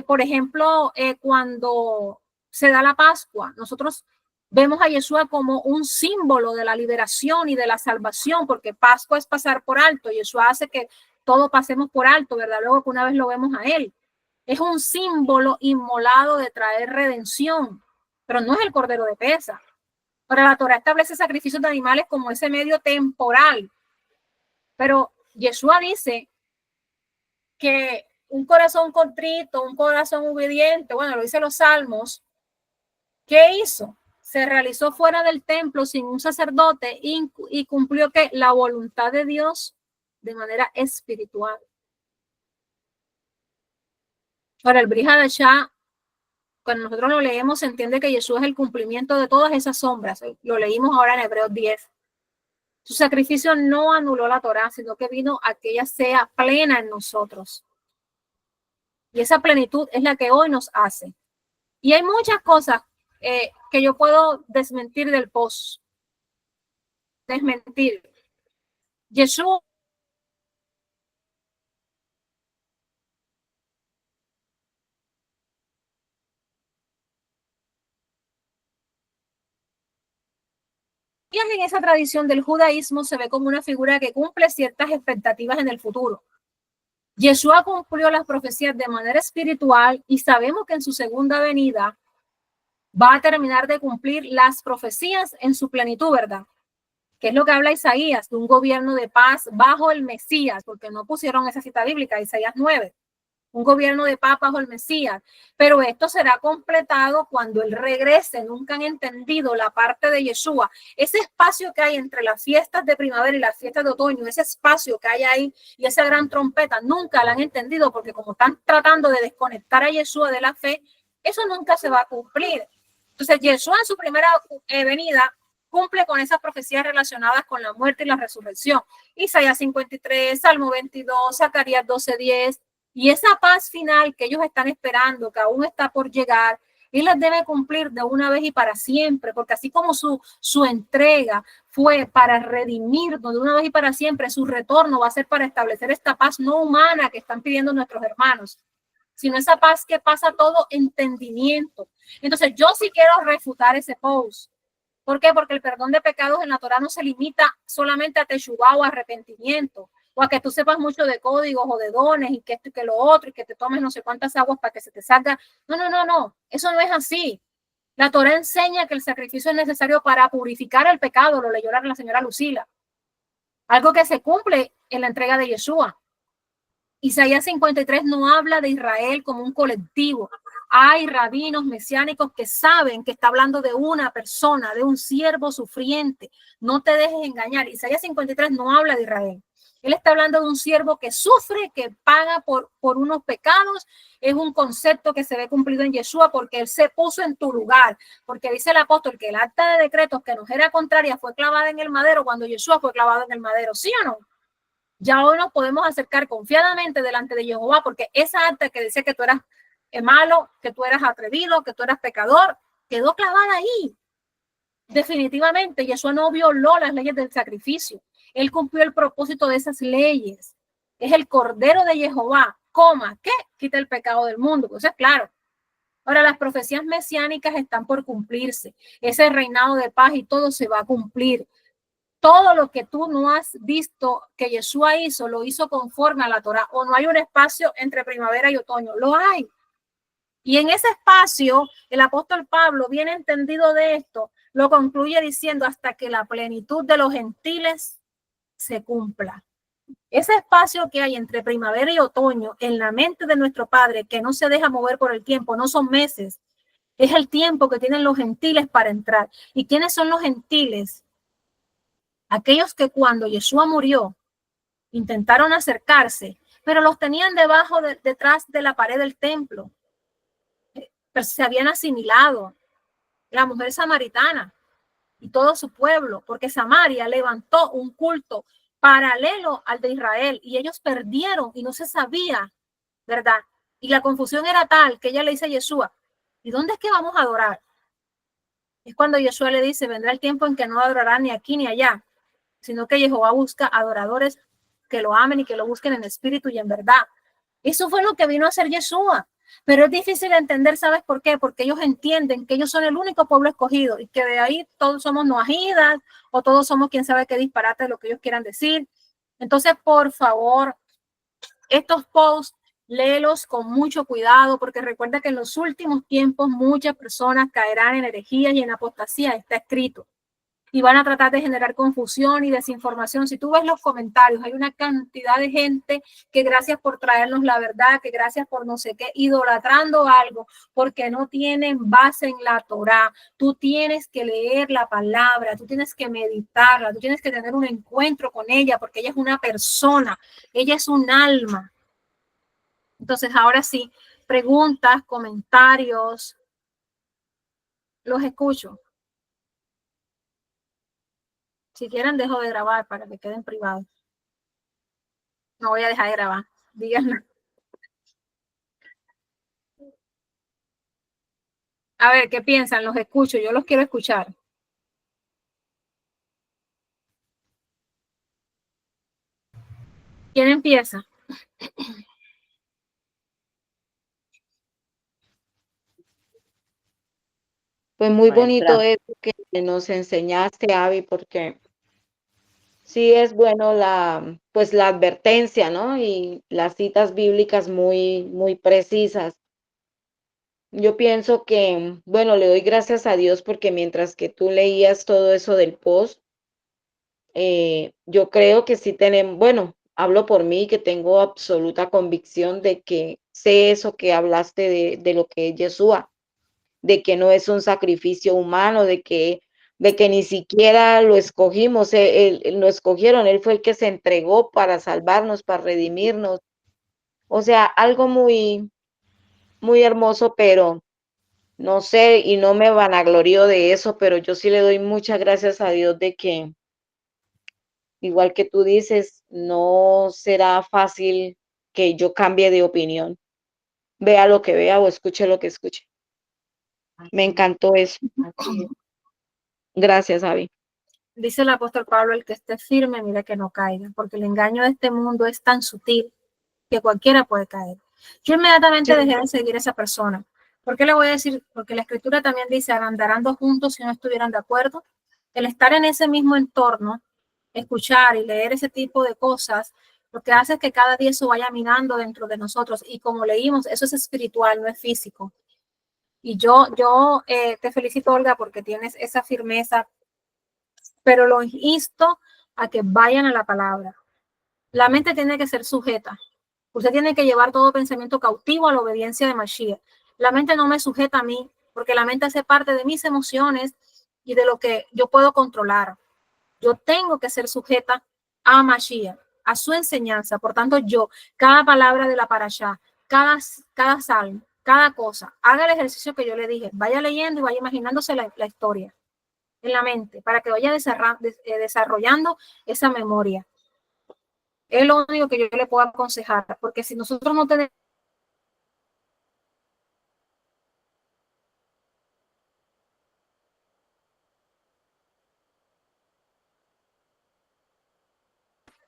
Por ejemplo, cuando se da la Pascua, nosotros vemos a Yeshua como un símbolo de la liberación y de la salvación, porque Pascua es pasar por alto. Yeshua hace que todo pasemos por alto, ¿verdad? Luego que una vez lo vemos a él. Es un símbolo inmolado de traer redención, pero no es el Cordero de Pesa. Ahora, la Torá establece sacrificios de animales como ese medio temporal, pero Yeshua dice que un corazón contrito, un corazón obediente, bueno, lo dicen los salmos, ¿qué hizo? Se realizó fuera del templo sin un sacerdote y cumplió que la voluntad de Dios de manera espiritual. Ahora, el Brit Hadashah, cuando nosotros lo leemos, se entiende que Jesús es el cumplimiento de todas esas sombras. Lo leímos ahora en Hebreos 10. Su sacrificio no anuló la Torá, sino que vino a que ella sea plena en nosotros. Y esa plenitud es la que hoy nos hace. Y hay muchas cosas que yo puedo desmentir del post. Desmentir. Jesús en esa tradición del judaísmo se ve como una figura que cumple ciertas expectativas en el futuro. Yeshua cumplió las profecías de manera espiritual y sabemos que en su segunda venida va a terminar de cumplir las profecías en su plenitud, ¿verdad? Que es lo que habla Isaías, de un gobierno de paz bajo el Mesías, porque no pusieron esa cita bíblica, Isaías 9. Un gobierno de paz bajo el Mesías, pero esto será completado cuando Él regrese. Nunca han entendido la parte de Yeshua, ese espacio que hay entre las fiestas de primavera y las fiestas de otoño, ese espacio que hay ahí y esa gran trompeta, nunca la han entendido porque como están tratando de desconectar a Yeshua de la fe, eso nunca se va a cumplir. Entonces Yeshua en su primera venida cumple con esas profecías relacionadas con la muerte y la resurrección. Isaías 53, Salmo 22, Zacarías 12:10. Y esa paz final que ellos están esperando, que aún está por llegar, Él las debe cumplir de una vez y para siempre, porque así como su entrega fue para redimirnos de una vez y para siempre, su retorno va a ser para establecer esta paz no humana que están pidiendo nuestros hermanos, sino esa paz que pasa todo entendimiento. Entonces yo sí quiero refutar ese post. ¿Por qué? Porque el perdón de pecados en la Torá no se limita solamente a teshuvá o arrepentimiento, o a que tú sepas mucho de códigos o de dones y que esto y que lo otro y que te tomes no sé cuántas aguas para que se te salga. No. Eso no es así. La Torá enseña que el sacrificio es necesario para purificar el pecado. Lo leyó la señora Lucila. Algo que se cumple en la entrega de Yeshua. Isaías 53 no habla de Israel como un colectivo. Hay rabinos mesiánicos que saben que está hablando de una persona, de un siervo sufriente. No te dejes engañar. Isaías 53 no habla de Israel. Él está hablando de un siervo que sufre, que paga por unos pecados. Es un concepto que se ve cumplido en Yeshua porque Él se puso en tu lugar. Porque dice el apóstol que el acta de decretos que nos era contraria fue clavada en el madero cuando Yeshua fue clavado en el madero. ¿Sí o no? Ya hoy nos podemos acercar confiadamente delante de Jehová porque esa acta que decía que tú eras malo, que tú eras atrevido, que tú eras pecador, quedó clavada ahí. Definitivamente, Yeshua no violó las leyes del sacrificio. Él cumplió el propósito de esas leyes. Es el Cordero de Jehová, ¿qué? Quita el pecado del mundo. Pues es claro. Ahora, las profecías mesiánicas están por cumplirse. Ese reinado de paz y todo se va a cumplir. Todo lo que tú no has visto que Yeshua hizo, lo hizo conforme a la Torá. O no hay un espacio entre primavera y otoño. Lo hay. Y en ese espacio, el apóstol Pablo, bien entendido de esto, lo concluye diciendo hasta que la plenitud de los gentiles se cumpla. Ese espacio que hay entre primavera y otoño en la mente de nuestro Padre, que no se deja mover por el tiempo, no son meses, es el tiempo que tienen los gentiles para entrar. ¿Y quiénes son los gentiles? Aquellos que cuando Yeshua murió intentaron acercarse, pero los tenían detrás de la pared del templo. Pero se habían asimilado. La mujer samaritana y todo su pueblo, porque Samaria levantó un culto paralelo al de Israel y ellos perdieron y no se sabía, ¿verdad? Y la confusión era tal que ella le dice a Yeshua, ¿y dónde es que vamos a adorar? Es cuando Yeshua le dice, vendrá el tiempo en que no adorarán ni aquí ni allá, sino que Jehová busca adoradores que lo amen y que lo busquen en espíritu y en verdad. Eso fue lo que vino a hacer Yeshua. Pero es difícil de entender, ¿sabes por qué? Porque ellos entienden que ellos son el único pueblo escogido y que de ahí todos somos noajidas o todos somos quién sabe qué disparate de lo que ellos quieran decir. Entonces, por favor, estos posts, léelos con mucho cuidado porque recuerda que en los últimos tiempos muchas personas caerán en herejías y en apostasía. Está escrito. y van a tratar de generar confusión y desinformación. Si tú ves los comentarios, hay una cantidad de gente que gracias por traernos la verdad, que gracias por no sé qué, idolatrando algo porque no tienen base en la Torá. Tú tienes que leer la palabra, tú tienes que meditarla, tú tienes que tener un encuentro con ella porque ella es una persona, ella es un alma. Entonces, ahora sí, preguntas, comentarios, los escucho. Si quieren, dejo de grabar para que queden privados. No voy a dejar de grabar. Díganme. A ver, ¿qué piensan? Los escucho. Yo los quiero escuchar. ¿Quién empieza? Pues muy bonito Maestra. eso que nos enseñaste, Abby, porque sí es bueno pues la advertencia, ¿no? Y las citas bíblicas muy precisas. Yo pienso que, bueno, le doy gracias a Dios porque mientras que tú leías todo eso del post, yo creo que sí tenemos, bueno, hablo por mí, que tengo absoluta convicción de que sé eso que hablaste de lo que es Yeshua, de que no es un sacrificio humano, de que ni siquiera lo escogimos, lo escogieron, él fue el que se entregó para salvarnos, para redimirnos. O sea, algo muy hermoso, pero no sé, y no me vanaglorio de eso, pero yo sí le doy muchas gracias a Dios de que, igual que tú dices, no será fácil que yo cambie de opinión, vea lo que vea o escuche lo que escuche. Me encantó eso. Así es. Gracias, Abby. Dice el apóstol Pablo, el que esté firme, mira que no caiga, porque el engaño de este mundo es tan sutil que cualquiera puede caer. Yo inmediatamente dejé de seguir a esa persona. ¿Por qué le voy a decir? Porque la escritura también dice, andarán dos juntos si no estuvieran de acuerdo. El estar en ese mismo entorno, escuchar y leer ese tipo de cosas, lo que hace es que cada día eso vaya minando dentro de nosotros. Y como leímos, eso es espiritual, no es físico. Y yo te felicito, Olga, porque tienes esa firmeza, pero los insto a que vayan a la palabra. La mente tiene que ser sujeta. Usted tiene que llevar todo pensamiento cautivo a la obediencia de Mashiach. La mente no me sujeta a mí, porque la mente hace parte de mis emociones y de lo que yo puedo controlar. Yo tengo que ser sujeta a Mashiach, a su enseñanza. Por tanto, yo, cada palabra de la parashá, cada salmo, cada cosa, haga el ejercicio que yo le dije, vaya leyendo y vaya imaginándose la historia en la mente para que vaya desarrollando esa memoria. Es lo único que yo le puedo aconsejar, porque si nosotros no tenemos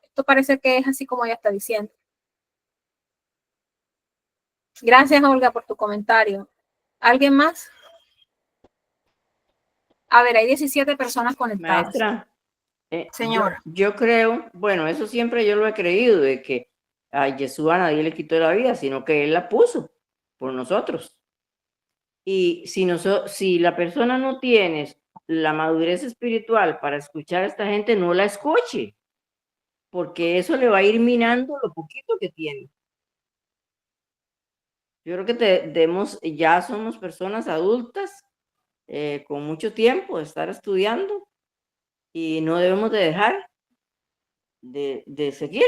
esto, parece que es así como ella está diciendo. Gracias, Olga, por tu comentario. ¿Alguien más? A ver, hay 17 personas conectadas. Maestra, Señora. yo creo, bueno, eso siempre yo lo he creído, de que a Yeshua nadie le quitó la vida, sino que él la puso por nosotros. Y si la persona no tiene la madurez espiritual para escuchar a esta gente, no la escuche, porque eso le va a ir minando lo poquito que tiene. Yo creo que ya somos personas adultas con mucho tiempo de estar estudiando y no debemos de dejar de seguir,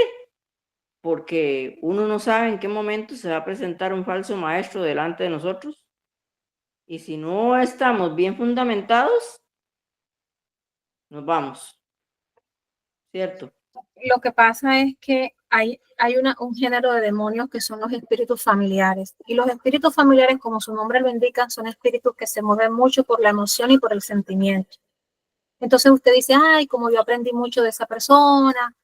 porque uno no sabe en qué momento se va a presentar un falso maestro delante de nosotros. Y si no estamos bien fundamentados, nos vamos. ¿Cierto? Lo que pasa es que hay un género de demonios que son los espíritus familiares. Y los espíritus familiares, como su nombre lo indica, son espíritus que se mueven mucho por la emoción y por el sentimiento. Entonces usted dice, ay, como yo aprendí mucho de esa persona,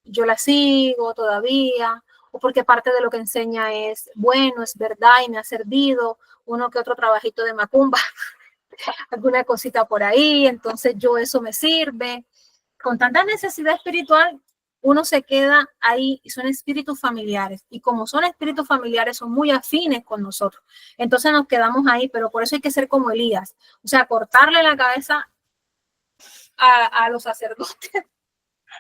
yo la sigo todavía, o porque parte de lo que enseña es bueno, es verdad y me ha servido, uno que otro trabajito de macumba, alguna cosita por ahí, entonces eso me sirve. Con tanta necesidad espiritual, uno se queda ahí y son espíritus familiares. Y como son espíritus familiares, son muy afines con nosotros. Entonces nos quedamos ahí, pero por eso hay que ser como Elías. O sea, cortarle la cabeza a los sacerdotes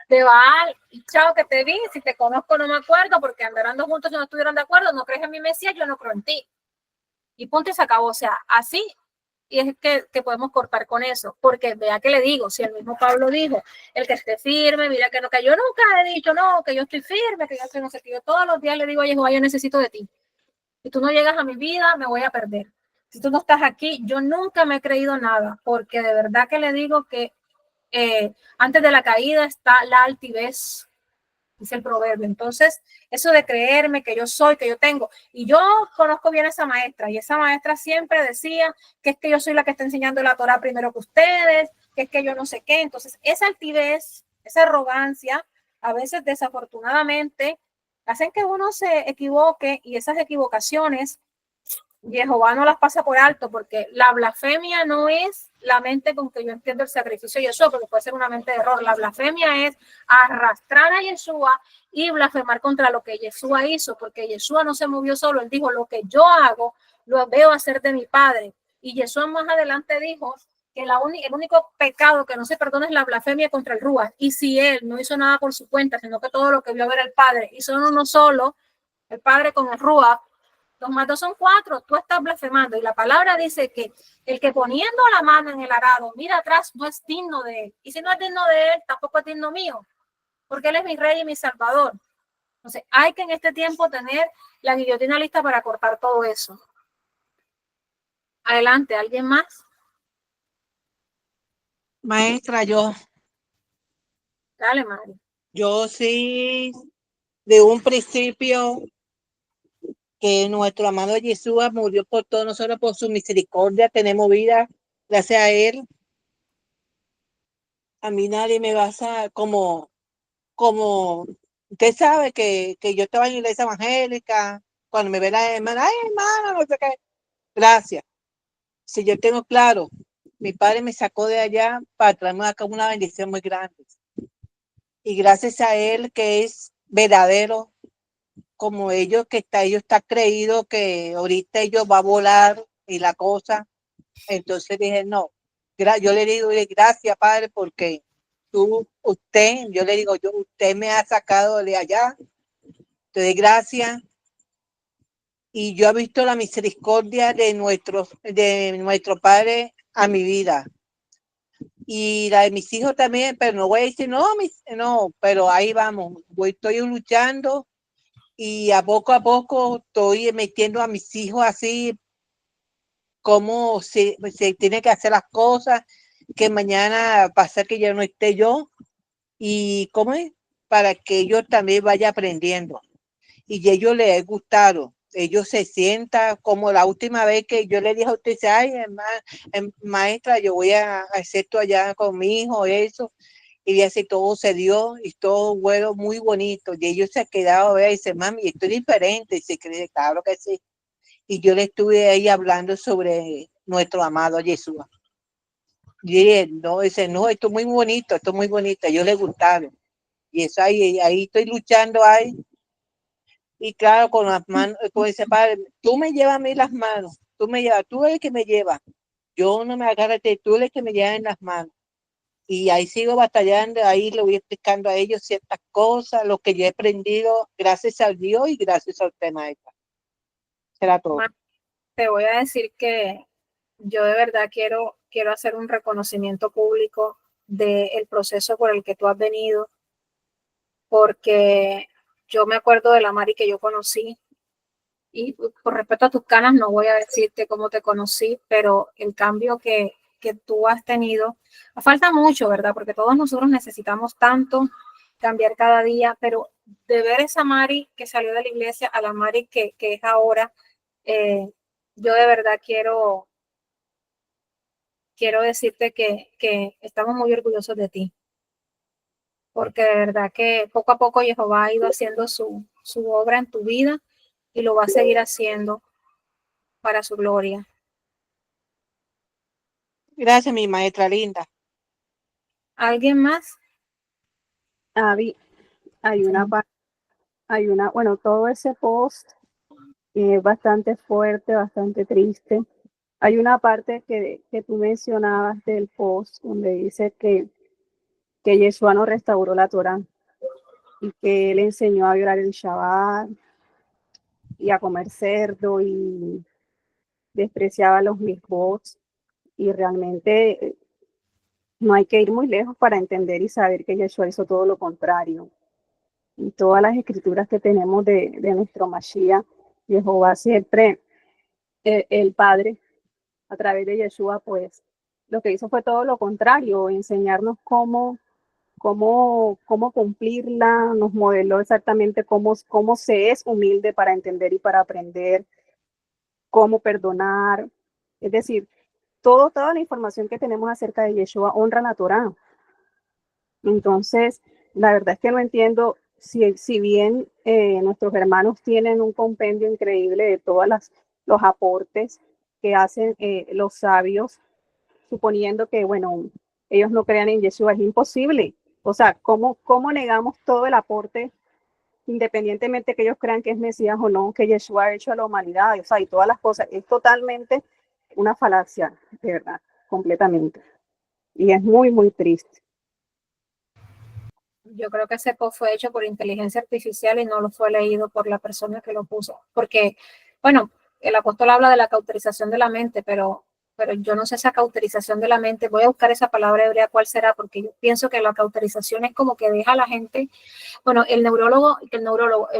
de Baal, y chao que te vi, si te conozco no me acuerdo, porque andarando juntos si no estuvieran de acuerdo, no crees en mi Mesías, yo no creo en ti. Y punto y se acabó, o sea, así. Y es que podemos cortar con eso, porque vea que le digo, si el mismo Pablo dijo, el que esté firme, mira que no, que yo nunca he dicho, no, que yo estoy firme, que yo estoy no sé qué, yo todos los días le digo a Jehová, yo necesito de ti. Si tú no llegas a mi vida, me voy a perder. Si tú no estás aquí, yo nunca me he creído nada, porque de verdad que le digo que antes de la caída está la altivez, dice el proverbio. Entonces, eso de creerme que yo soy, que yo tengo, y yo conozco bien a esa maestra, y esa maestra siempre decía que es que yo soy la que está enseñando la Torah primero que ustedes, que es que yo no sé qué. Entonces, esa altivez, esa arrogancia, a veces desafortunadamente, hacen que uno se equivoque, y esas equivocaciones Jehová no las pasa por alto, porque la blasfemia no es la mente con que yo entiendo el sacrificio de Yeshua, porque puede ser una mente de error. La blasfemia es arrastrar a Yeshua y blasfemar contra lo que Yeshua hizo, porque Yeshua no se movió solo, él dijo, lo que yo hago, lo veo hacer de mi Padre. Y Yeshua más adelante dijo que el único pecado que no se perdona es la blasfemia contra el Ruach. Y si él no hizo nada por su cuenta, sino que todo lo que vio ver el Padre hizo uno solo, el Padre con el Ruach, 2 más 2 son 4, tú estás blasfemando. Y la palabra dice que el que poniendo la mano en el arado mira atrás no es digno de él. Y si no es digno de él, tampoco es digno mío, porque él es mi rey y mi salvador. Entonces, hay que en este tiempo tener la guillotina lista para cortar todo eso. Adelante, ¿alguien más? Maestra, Dale, Mari. yo sí, de un principio, que nuestro amado Jesús murió por todos nosotros, por su misericordia, tenemos vida, gracias a Él. A mí nadie me basa como usted sabe que yo estaba en la iglesia evangélica, cuando me ve la hermana, ay hermana, no sé qué, gracias. Si yo tengo claro, mi padre me sacó de allá para traerme acá una bendición muy grande. Y gracias a Él, que es verdadero, como ellos está creído que ahorita ellos va a volar y la cosa. Entonces dije, no, yo le digo, gracias Padre, porque yo le digo, usted me ha sacado de allá, te doy gracias. Y yo he visto la misericordia de nuestro Padre a mi vida. Y la de mis hijos también, pero no voy a decir, no, pero ahí vamos, estoy luchando. Y a poco estoy metiendo a mis hijos así, cómo se tiene que hacer las cosas, que mañana pasa que ya no esté yo, y cómo es, para que ellos también vayan aprendiendo. Y ellos les ha gustado, ellos se sientan, como la última vez que yo le dije a usted, ay, maestra, yo voy a hacer esto allá con mi hijo, eso. Y así todo se dio y todo bueno, muy bonito. Y ellos se han quedado a ver y dicen, mami, esto es diferente. Y se cree, claro que sí. Y yo le estuve ahí hablando sobre nuestro amado Jesús. Y él, no, dice, no, esto es muy bonito, esto es muy bonito. A ellos les gustaron. Y eso ahí estoy luchando ahí. Y claro, con las manos, como dice, padre, tú me llevas a mí las manos. Tú eres el que me lleva. Yo no me agarro, tú eres el que me lleva en las manos. Y ahí sigo batallando, ahí le voy explicando a ellos ciertas cosas, lo que yo he aprendido gracias a Dios y gracias a usted, maestra. Será todo. Te voy a decir que yo de verdad quiero hacer un reconocimiento público del proceso por el que tú has venido, porque yo me acuerdo de la Mari que yo conocí, y por respeto a tus canas no voy a decirte cómo te conocí, pero el cambio que tú has tenido, falta mucho, ¿verdad? Porque todos nosotros necesitamos tanto cambiar cada día, pero de ver esa Mari que salió de la iglesia a la Mari que es ahora, yo de verdad quiero decirte que estamos muy orgullosos de ti, porque de verdad que poco a poco Jehová ha ido haciendo su obra en tu vida y lo va a seguir haciendo para su gloria. Gracias, mi maestra linda. ¿Alguien más? Bueno, todo ese post es bastante fuerte, bastante triste. Hay una parte que tú mencionabas del post donde dice que que Yeshua nos restauró la Torá y que él enseñó a violar el Shabbat y a comer cerdo y despreciaba los mitzvot, y realmente no hay que ir muy lejos para entender y saber que Yeshua hizo todo lo contrario. Y todas las escrituras que tenemos de nuestro Mashiach, Jehová siempre, el Padre, a través de Yeshua, pues lo que hizo fue todo lo contrario, enseñarnos cómo cumplirla, nos modeló exactamente cómo se es humilde para entender y para aprender, cómo perdonar. Es decir, toda la información que tenemos acerca de Yeshua honra la Torá. Entonces, la verdad es que no entiendo si bien nuestros hermanos tienen un compendio increíble de todos los aportes que hacen los sabios, suponiendo que, bueno, ellos no crean en Yeshua, es imposible. O sea, ¿cómo negamos todo el aporte, independientemente que ellos crean que es Mesías o no, que Yeshua ha hecho a la humanidad? O sea, y todas las cosas. Es totalmente una falacia, de verdad, completamente. Y es muy, muy triste. Yo creo que ese post fue hecho por inteligencia artificial y no lo fue leído por la persona que lo puso. Porque, bueno, el apóstol habla de la cauterización de la mente, pero yo no sé esa cauterización de la mente. Voy a buscar esa palabra hebrea, cuál será, porque yo pienso que la cauterización es como que deja a la gente. Bueno, el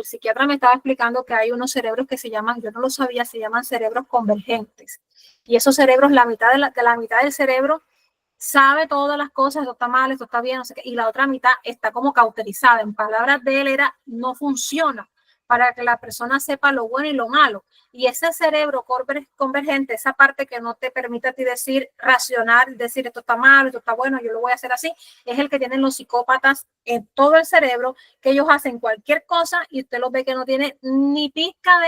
psiquiatra me estaba explicando que hay unos cerebros que se llaman, yo no lo sabía, se llaman cerebros convergentes. Y esos cerebros, la mitad del cerebro sabe todas las cosas, esto está mal, esto está bien, no sé qué, y la otra mitad está como cauterizada. En palabras de él era, no funciona para que la persona sepa lo bueno y lo malo. Y ese cerebro convergente, esa parte que no te permite a ti decir, racional, decir esto está mal, esto está bueno, yo lo voy a hacer así, es el que tienen los psicópatas en todo el cerebro, que ellos hacen cualquier cosa y usted los ve que no tiene ni pizca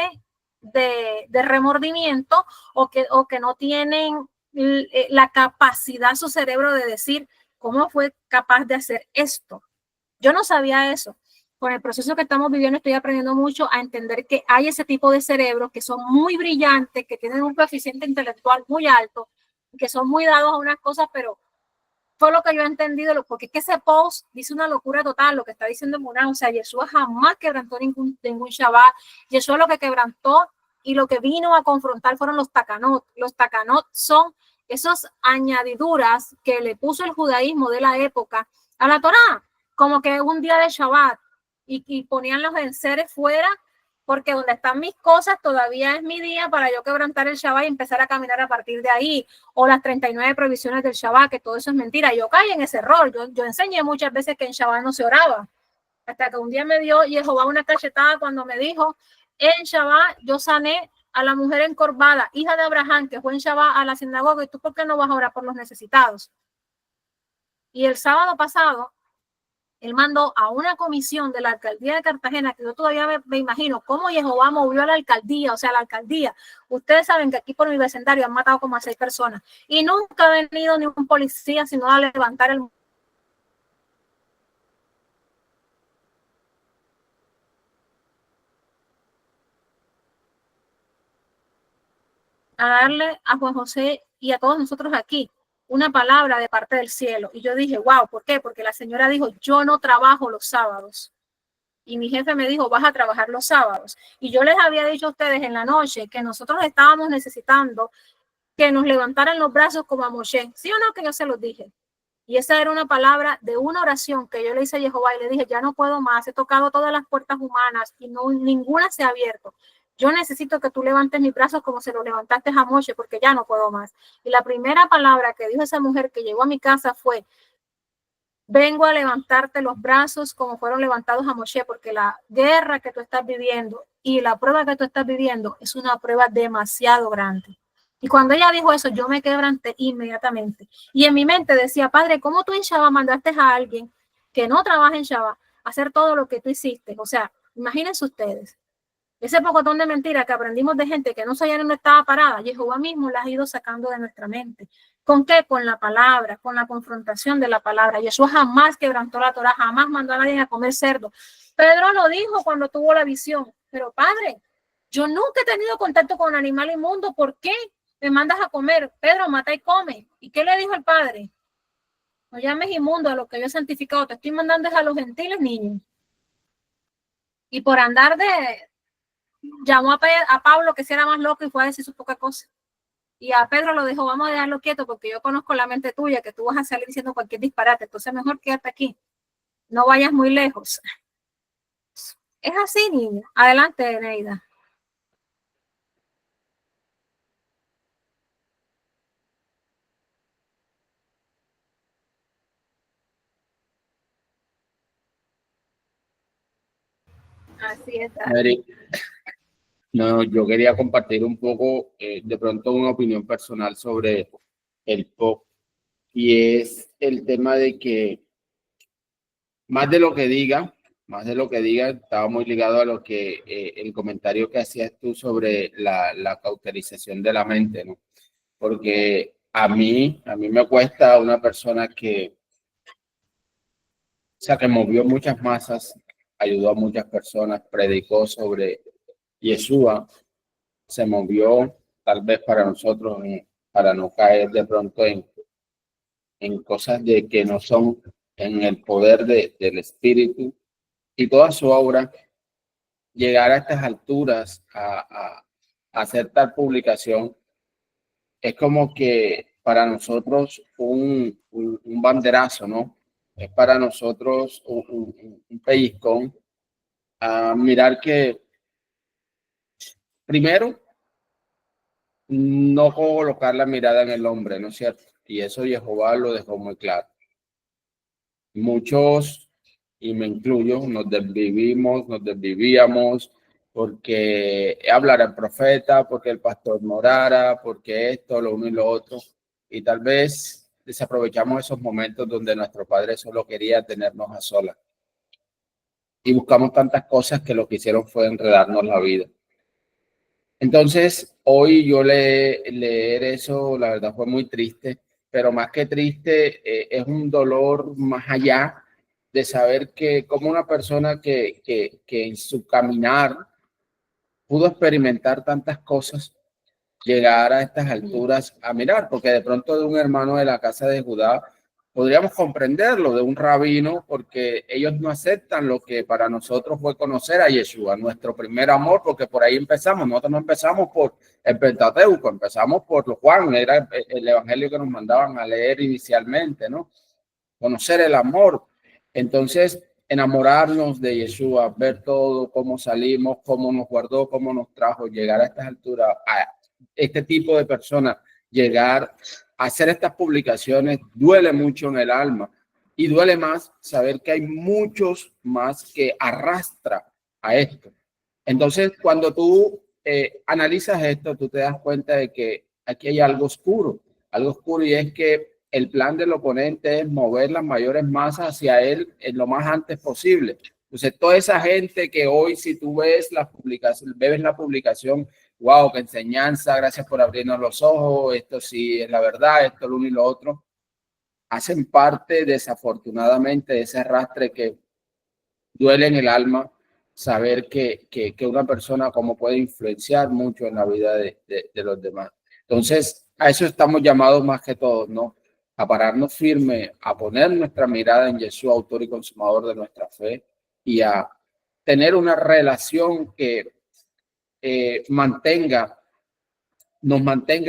de remordimiento, o que no tienen la capacidad su cerebro de decir cómo fue capaz de hacer esto. Yo no sabía eso. Con el proceso que estamos viviendo estoy aprendiendo mucho a entender que hay ese tipo de cerebros que son muy brillantes, que tienen un coeficiente intelectual muy alto, que son muy dados a unas cosas, pero fue lo que yo he entendido, porque es que ese post dice una locura total, lo que está diciendo Muná. O sea, Yeshua jamás quebrantó ningún Shabbat. Yeshua lo que quebrantó y lo que vino a confrontar fueron los takanot. Los takanot son esas añadiduras que le puso el judaísmo de la época a la Torá, como que un día de Shabbat, y ponían los enseres fuera, porque donde están mis cosas todavía es mi día para yo quebrantar el Shabbat y empezar a caminar a partir de ahí, o las 39 prohibiciones del Shabbat, que todo eso es mentira. Yo caí en ese error. Yo enseñé muchas veces que en Shabbat no se oraba, hasta que un día me dio Jehová una cachetada cuando me dijo, en Shabbat yo sané a la mujer encorvada, hija de Abraham, que fue en Shabbat a la sinagoga, y tú ¿por qué no vas a orar por los necesitados? Y el sábado pasado, él mandó a una comisión de la alcaldía de Cartagena, que yo todavía me imagino cómo Jehová movió a la alcaldía. O sea, la alcaldía, ustedes saben que aquí por mi vecindario han matado como a 6 personas y nunca ha venido ni un policía sino a levantar el a darle a Juan José y a todos nosotros aquí una palabra de parte del cielo. Y yo dije, wow, ¿por qué? Porque la señora dijo, yo no trabajo los sábados. Y mi jefe me dijo, vas a trabajar los sábados. Y yo les había dicho a ustedes en la noche que nosotros estábamos necesitando que nos levantaran los brazos como a Moshe. ¿Sí o no? Que yo se los dije. Y esa era una palabra de una oración que yo le hice a Jehová y le dije, ya no puedo más, he tocado todas las puertas humanas y ninguna se ha abierto. Yo necesito que tú levantes mis brazos como se los levantaste a Moshe, porque ya no puedo más. Y la primera palabra que dijo esa mujer que llegó a mi casa fue, vengo a levantarte los brazos como fueron levantados a Moshe, porque la guerra que tú estás viviendo y la prueba que tú estás viviendo es una prueba demasiado grande. Y cuando ella dijo eso, yo me quebranté inmediatamente. Y en mi mente decía, Padre, ¿cómo tú en Shabbat mandaste a alguien que no trabaja en Shabbat a hacer todo lo que tú hiciste? O sea, imagínense ustedes. Ese pocotón de mentiras que aprendimos de gente que no sabía dónde estaba parada, Jehová mismo las ha ido sacando de nuestra mente. ¿Con qué? Con la palabra, con la confrontación de la palabra. Yeshua jamás quebrantó la Torá, jamás mandó a nadie a comer cerdo. Pedro lo dijo cuando tuvo la visión, pero Padre, yo nunca he tenido contacto con un animal inmundo, ¿por qué me mandas a comer? Pedro, mata y come. ¿Y qué le dijo el Padre? No llames inmundo a lo que yo he santificado. Te estoy mandando a los gentiles, niños. Y por andar llamó a Pablo, que si era más loco, y fue a decir su poca cosa. Y a Pedro lo dejó, vamos a dejarlo quieto, porque yo conozco la mente tuya, que tú vas a salir diciendo cualquier disparate. Entonces mejor quédate aquí. No vayas muy lejos. Es así, niño. Adelante, Neida. Así es. Mary, no, yo quería compartir un poco, de pronto, una opinión personal sobre el POC, y es el tema de que más de lo que diga, estaba muy ligado a lo que el comentario que hacías tú sobre la cauterización de la mente, ¿no? Porque a mí me cuesta una persona que, o sea, que movió muchas masas, ayudó a muchas personas, predicó sobre Yeshua, se movió tal vez para nosotros, para no caer de pronto en cosas de que no son en el poder del Espíritu, y toda su obra, llegar a estas alturas a hacer tal publicación, es como que para nosotros un banderazo, ¿no? Es para nosotros un pellizcón a mirar que, primero, no colocar la mirada en el hombre, ¿no es cierto? Y eso Jehová lo dejó muy claro. Muchos, y me incluyo, nos desvivíamos porque hablara el profeta, porque el pastor morara, porque esto, lo uno y lo otro. Y tal vez desaprovechamos esos momentos donde nuestro Padre solo quería tenernos a solas. Y buscamos tantas cosas que lo que hicieron fue enredarnos la vida. Entonces, hoy yo leer eso, la verdad fue muy triste, pero más que triste, es un dolor más allá de saber que como una persona que en su caminar pudo experimentar tantas cosas, llegar a estas alturas a mirar, porque de pronto de un hermano de la casa de Judá podríamos comprenderlo, de un rabino, porque ellos no aceptan lo que para nosotros fue conocer a Yeshua, nuestro primer amor, porque por ahí empezamos. Nosotros no empezamos por el Pentateuco, empezamos por los Juan, era el evangelio que nos mandaban a leer inicialmente, ¿no? Conocer el amor. Entonces, enamorarnos de Yeshua, ver todo, cómo salimos, cómo nos guardó, cómo nos trajo, llegar a estas alturas, a este tipo de personas, llegar a hacer estas publicaciones, duele mucho en el alma, y duele más saber que hay muchos más que arrastra a esto. Entonces, cuando tú analizas esto, tú te das cuenta de que aquí hay algo oscuro, y es que el plan del oponente es mover las mayores masas hacia él en lo más antes posible. Entonces, toda esa gente que hoy, si tú ves la publicación, wow, qué enseñanza, gracias por abrirnos los ojos, esto sí es la verdad, esto lo uno y lo otro, hacen parte, desafortunadamente, de ese arrastre que duele en el alma, saber que una persona como puede influenciar mucho en la vida de los demás. Entonces, a eso estamos llamados más que todos, ¿no? A pararnos firme, a poner nuestra mirada en Jesús, autor y consumador de nuestra fe, y a tener una relación que nos mantenga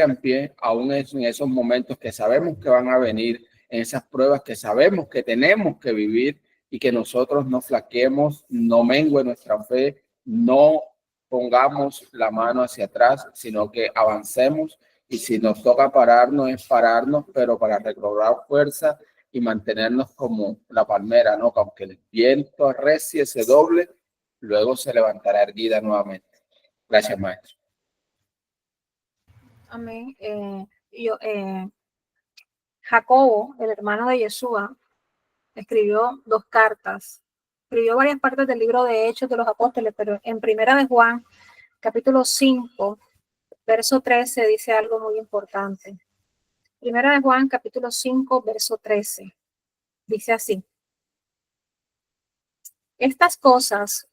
en pie, aún en esos momentos que sabemos que van a venir, en esas pruebas que sabemos que tenemos que vivir, y que nosotros no flaqueemos, no mengue nuestra fe, no pongamos la mano hacia atrás, sino que avancemos, y si nos toca pararnos, es pararnos, pero para recobrar fuerza y mantenernos como la palmera, ¿no? Que aunque el viento arrecie, se doble, luego se levantará erguida nuevamente. Gracias, maestro. Amén. Jacobo, el hermano de Yeshua, escribió 2 cartas. Escribió varias partes del libro de Hechos de los Apóstoles, pero en Primera de Juan, capítulo 5, verso 13, dice algo muy importante. Primera de Juan, capítulo 5, verso 13. Dice así: estas cosas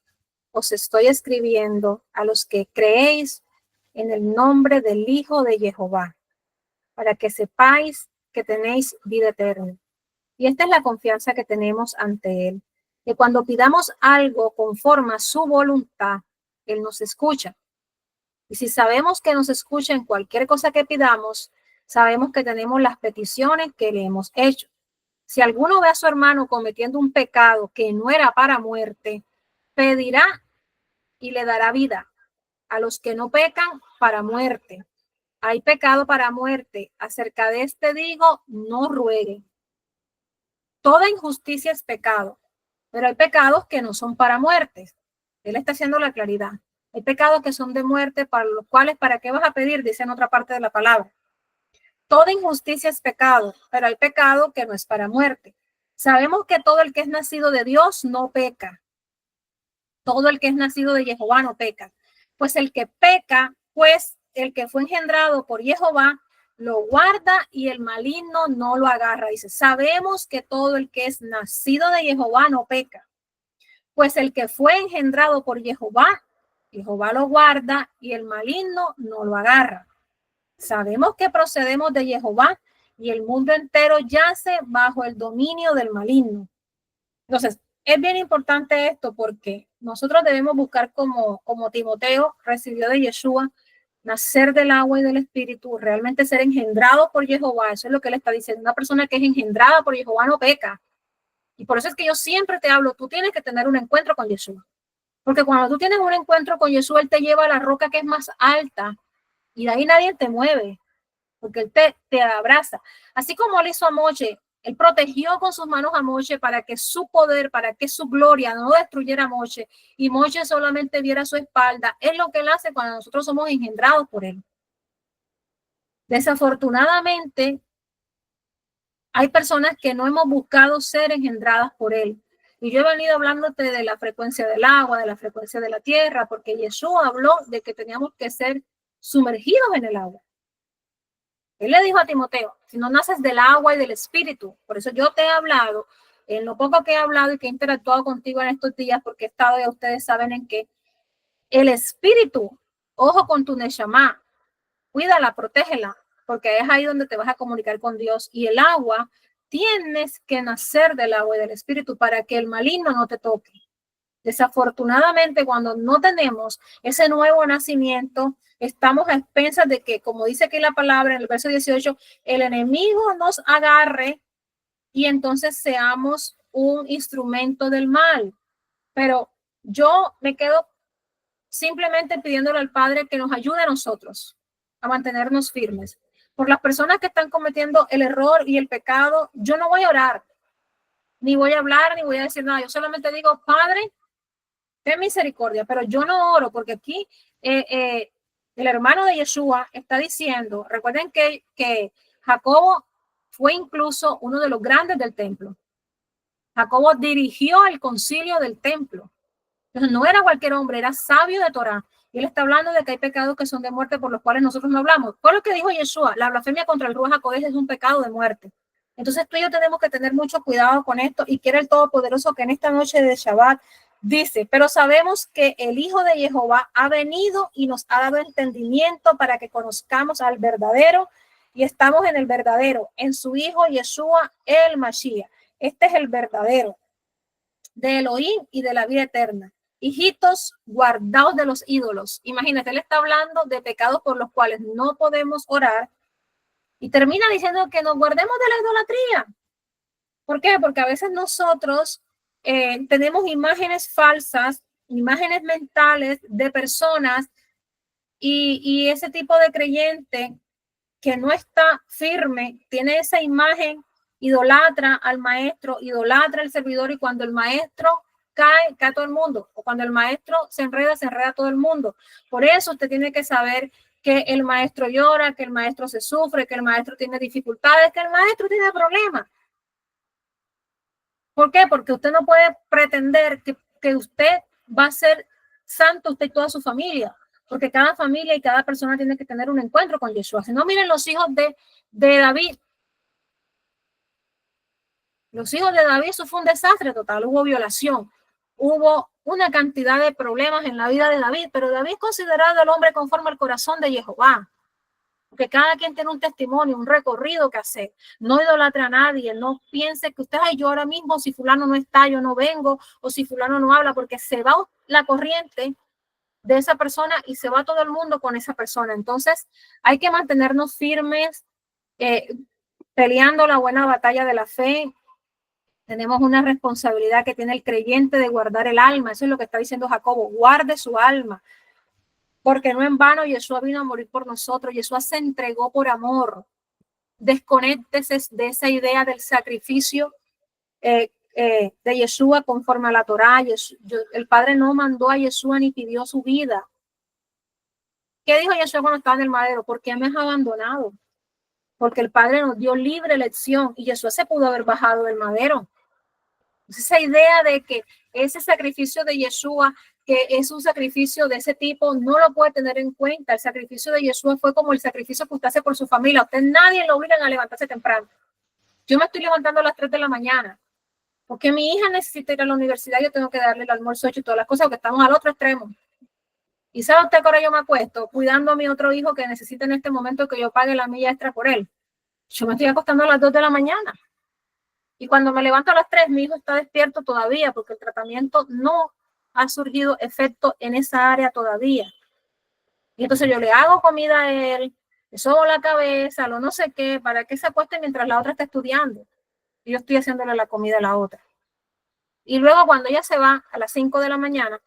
os estoy escribiendo a los que creéis en el nombre del Hijo de Jehová, para que sepáis que tenéis vida eterna. Y esta es la confianza que tenemos ante Él, que cuando pidamos algo conforme a su voluntad, Él nos escucha. Y si sabemos que nos escucha en cualquier cosa que pidamos, sabemos que tenemos las peticiones que le hemos hecho. Si alguno ve a su hermano cometiendo un pecado que no era para muerte, pedirá y le dará vida. A los que no pecan, para muerte. Hay pecado para muerte. Acerca de este digo, no ruegue. Toda injusticia es pecado, pero hay pecados que no son para muerte. Él está haciendo la claridad. Hay pecados que son de muerte, para los cuales, ¿para qué vas a pedir? Dice en otra parte de la palabra. Toda injusticia es pecado, pero hay pecado que no es para muerte. Sabemos que todo el que es nacido de Dios no peca. Todo el que es nacido de Jehová no peca. Pues el que peca, pues el que fue engendrado por Jehová, lo guarda y el maligno no lo agarra. Dice, sabemos que todo el que es nacido de Jehová no peca. Pues el que fue engendrado por Jehová, Jehová lo guarda y el maligno no lo agarra. Sabemos que procedemos de Jehová y el mundo entero yace bajo el dominio del maligno. Entonces, es bien importante esto porque nosotros debemos buscar como Timoteo recibió de Yeshua, nacer del agua y del espíritu, realmente ser engendrado por Jehová. Eso es lo que él está diciendo. Una persona que es engendrada por Jehová no peca. Y por eso es que yo siempre te hablo, tú tienes que tener un encuentro con Yeshua. Porque cuando tú tienes un encuentro con Yeshua, él te lleva a la roca que es más alta y de ahí nadie te mueve, porque él te abraza. Así como él hizo a Moche, él protegió con sus manos a Moche para que su poder, para que su gloria no destruyera a Moche y Moche solamente viera su espalda. Es lo que él hace cuando nosotros somos engendrados por él. Desafortunadamente, hay personas que no hemos buscado ser engendradas por él. Y yo he venido hablándote de la frecuencia del agua, de la frecuencia de la tierra, porque Yeshua habló de que teníamos que ser sumergidos en el agua. Él le dijo a Timoteo, si no naces del agua y del espíritu, por eso yo te he hablado, en lo poco que he hablado y que he interactuado contigo en estos días, porque he estado, ya ustedes saben en qué, el espíritu, ojo con tu neshama, cuídala, protégela, porque es ahí donde te vas a comunicar con Dios. Y el agua, tienes que nacer del agua y del espíritu para que el maligno no te toque. Desafortunadamente, cuando no tenemos ese nuevo nacimiento, estamos a expensas de que, como dice aquí la palabra en el verso 18, el enemigo nos agarre y entonces seamos un instrumento del mal. Pero yo me quedo simplemente pidiéndole al Padre que nos ayude a nosotros a mantenernos firmes. Por las personas que están cometiendo el error y el pecado, yo no voy a orar, ni voy a hablar, ni voy a decir nada. Yo solamente digo, Padre, ten misericordia, pero yo no oro porque aquí el hermano de Yeshua está diciendo, recuerden que Jacobo fue incluso uno de los grandes del templo. Jacobo dirigió el concilio del templo. Entonces no era cualquier hombre, era sabio de Torah. Y él está hablando de que hay pecados que son de muerte por los cuales nosotros no hablamos. Fue lo que dijo Yeshua, la blasfemia contra el Ruach HaKodesh es un pecado de muerte. Entonces tú y yo tenemos que tener mucho cuidado con esto y quiere el Todopoderoso que en esta noche de Shabbat dice, pero sabemos que el Hijo de Jehová ha venido y nos ha dado entendimiento para que conozcamos al verdadero y estamos en el verdadero, en su Hijo Yeshua el Mashiach. Este es el verdadero de Elohim y de la vida eterna. Hijitos, guardaos de los ídolos. Imagínate, él está hablando de pecados por los cuales no podemos orar y termina diciendo que nos guardemos de la idolatría. ¿Por qué? Porque a veces nosotros tenemos imágenes falsas, imágenes mentales de personas y ese tipo de creyente que no está firme, tiene esa imagen, idolatra al maestro, idolatra al servidor y cuando el maestro cae todo el mundo. O cuando el maestro se enreda todo el mundo. Por eso usted tiene que saber que el maestro llora, que el maestro se sufre, que el maestro tiene dificultades, que el maestro tiene problemas. ¿Por qué? Porque usted no puede pretender que usted va a ser santo, usted y toda su familia. Porque cada familia y cada persona tiene que tener un encuentro con Yeshua. Si no, miren los hijos de David. Los hijos de David, eso fue un desastre total. Hubo violación. Hubo una cantidad de problemas en la vida de David, pero David es considerado el hombre conforme al corazón de Jehová. Porque cada quien tiene un testimonio, un recorrido que hacer. No idolatra a nadie, no piense que usted, ay, yo ahora mismo, si fulano no está, yo no vengo, o si fulano no habla, porque se va la corriente de esa persona y se va todo el mundo con esa persona. Entonces, hay que mantenernos firmes, peleando la buena batalla de la fe. Tenemos una responsabilidad que tiene el creyente de guardar el alma. Eso es lo que está diciendo Jacobo, guarde su alma. Porque no en vano Yeshua vino a morir por nosotros. Yeshua se entregó por amor. Desconéctese de esa idea del sacrificio de Yeshua conforme a la Torá. El Padre no mandó a Yeshua ni pidió su vida. ¿Qué dijo Yeshua cuando estaba en el madero? ¿Por qué me has abandonado? Porque el Padre nos dio libre elección y Yeshua se pudo haber bajado del madero. Esa idea de que ese sacrificio de Yeshua, que es un sacrificio de ese tipo, no lo puede tener en cuenta. El sacrificio de Yeshua fue como el sacrificio que usted hace por su familia. Usted nadie lo obliga a levantarse temprano. Yo me estoy levantando a las 3 de la mañana porque mi hija necesita ir a la universidad. Yo tengo que darle el almuerzo hecho y todas las cosas porque estamos al otro extremo. ¿Y sabe usted que ahora yo me acuesto cuidando a mi otro hijo que necesita en este momento que yo pague la milla extra por él? Yo me estoy acostando a las 2 de la mañana. Y cuando me levanto a las 3, mi hijo está despierto todavía porque el tratamiento no ha surgido efecto en esa área todavía. Y entonces yo le hago comida a él, le sobo la cabeza, lo no sé qué, para que se acueste mientras la otra está estudiando. Y yo estoy haciéndole la comida a la otra. Y luego cuando ella se va a las 5 de la mañana,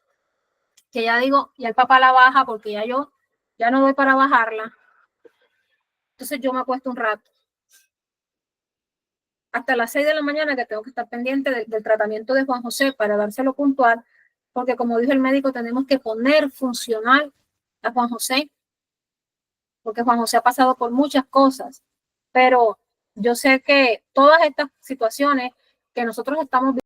que ya digo, ya el papá la baja porque ya no doy para bajarla. Entonces yo me acuesto un rato. Hasta las 6 de la mañana que tengo que estar pendiente del tratamiento de Juan José para dárselo puntual, porque como dijo el médico, tenemos que poner funcional a Juan José, porque Juan José ha pasado por muchas cosas, pero yo sé que todas estas situaciones que nosotros estamos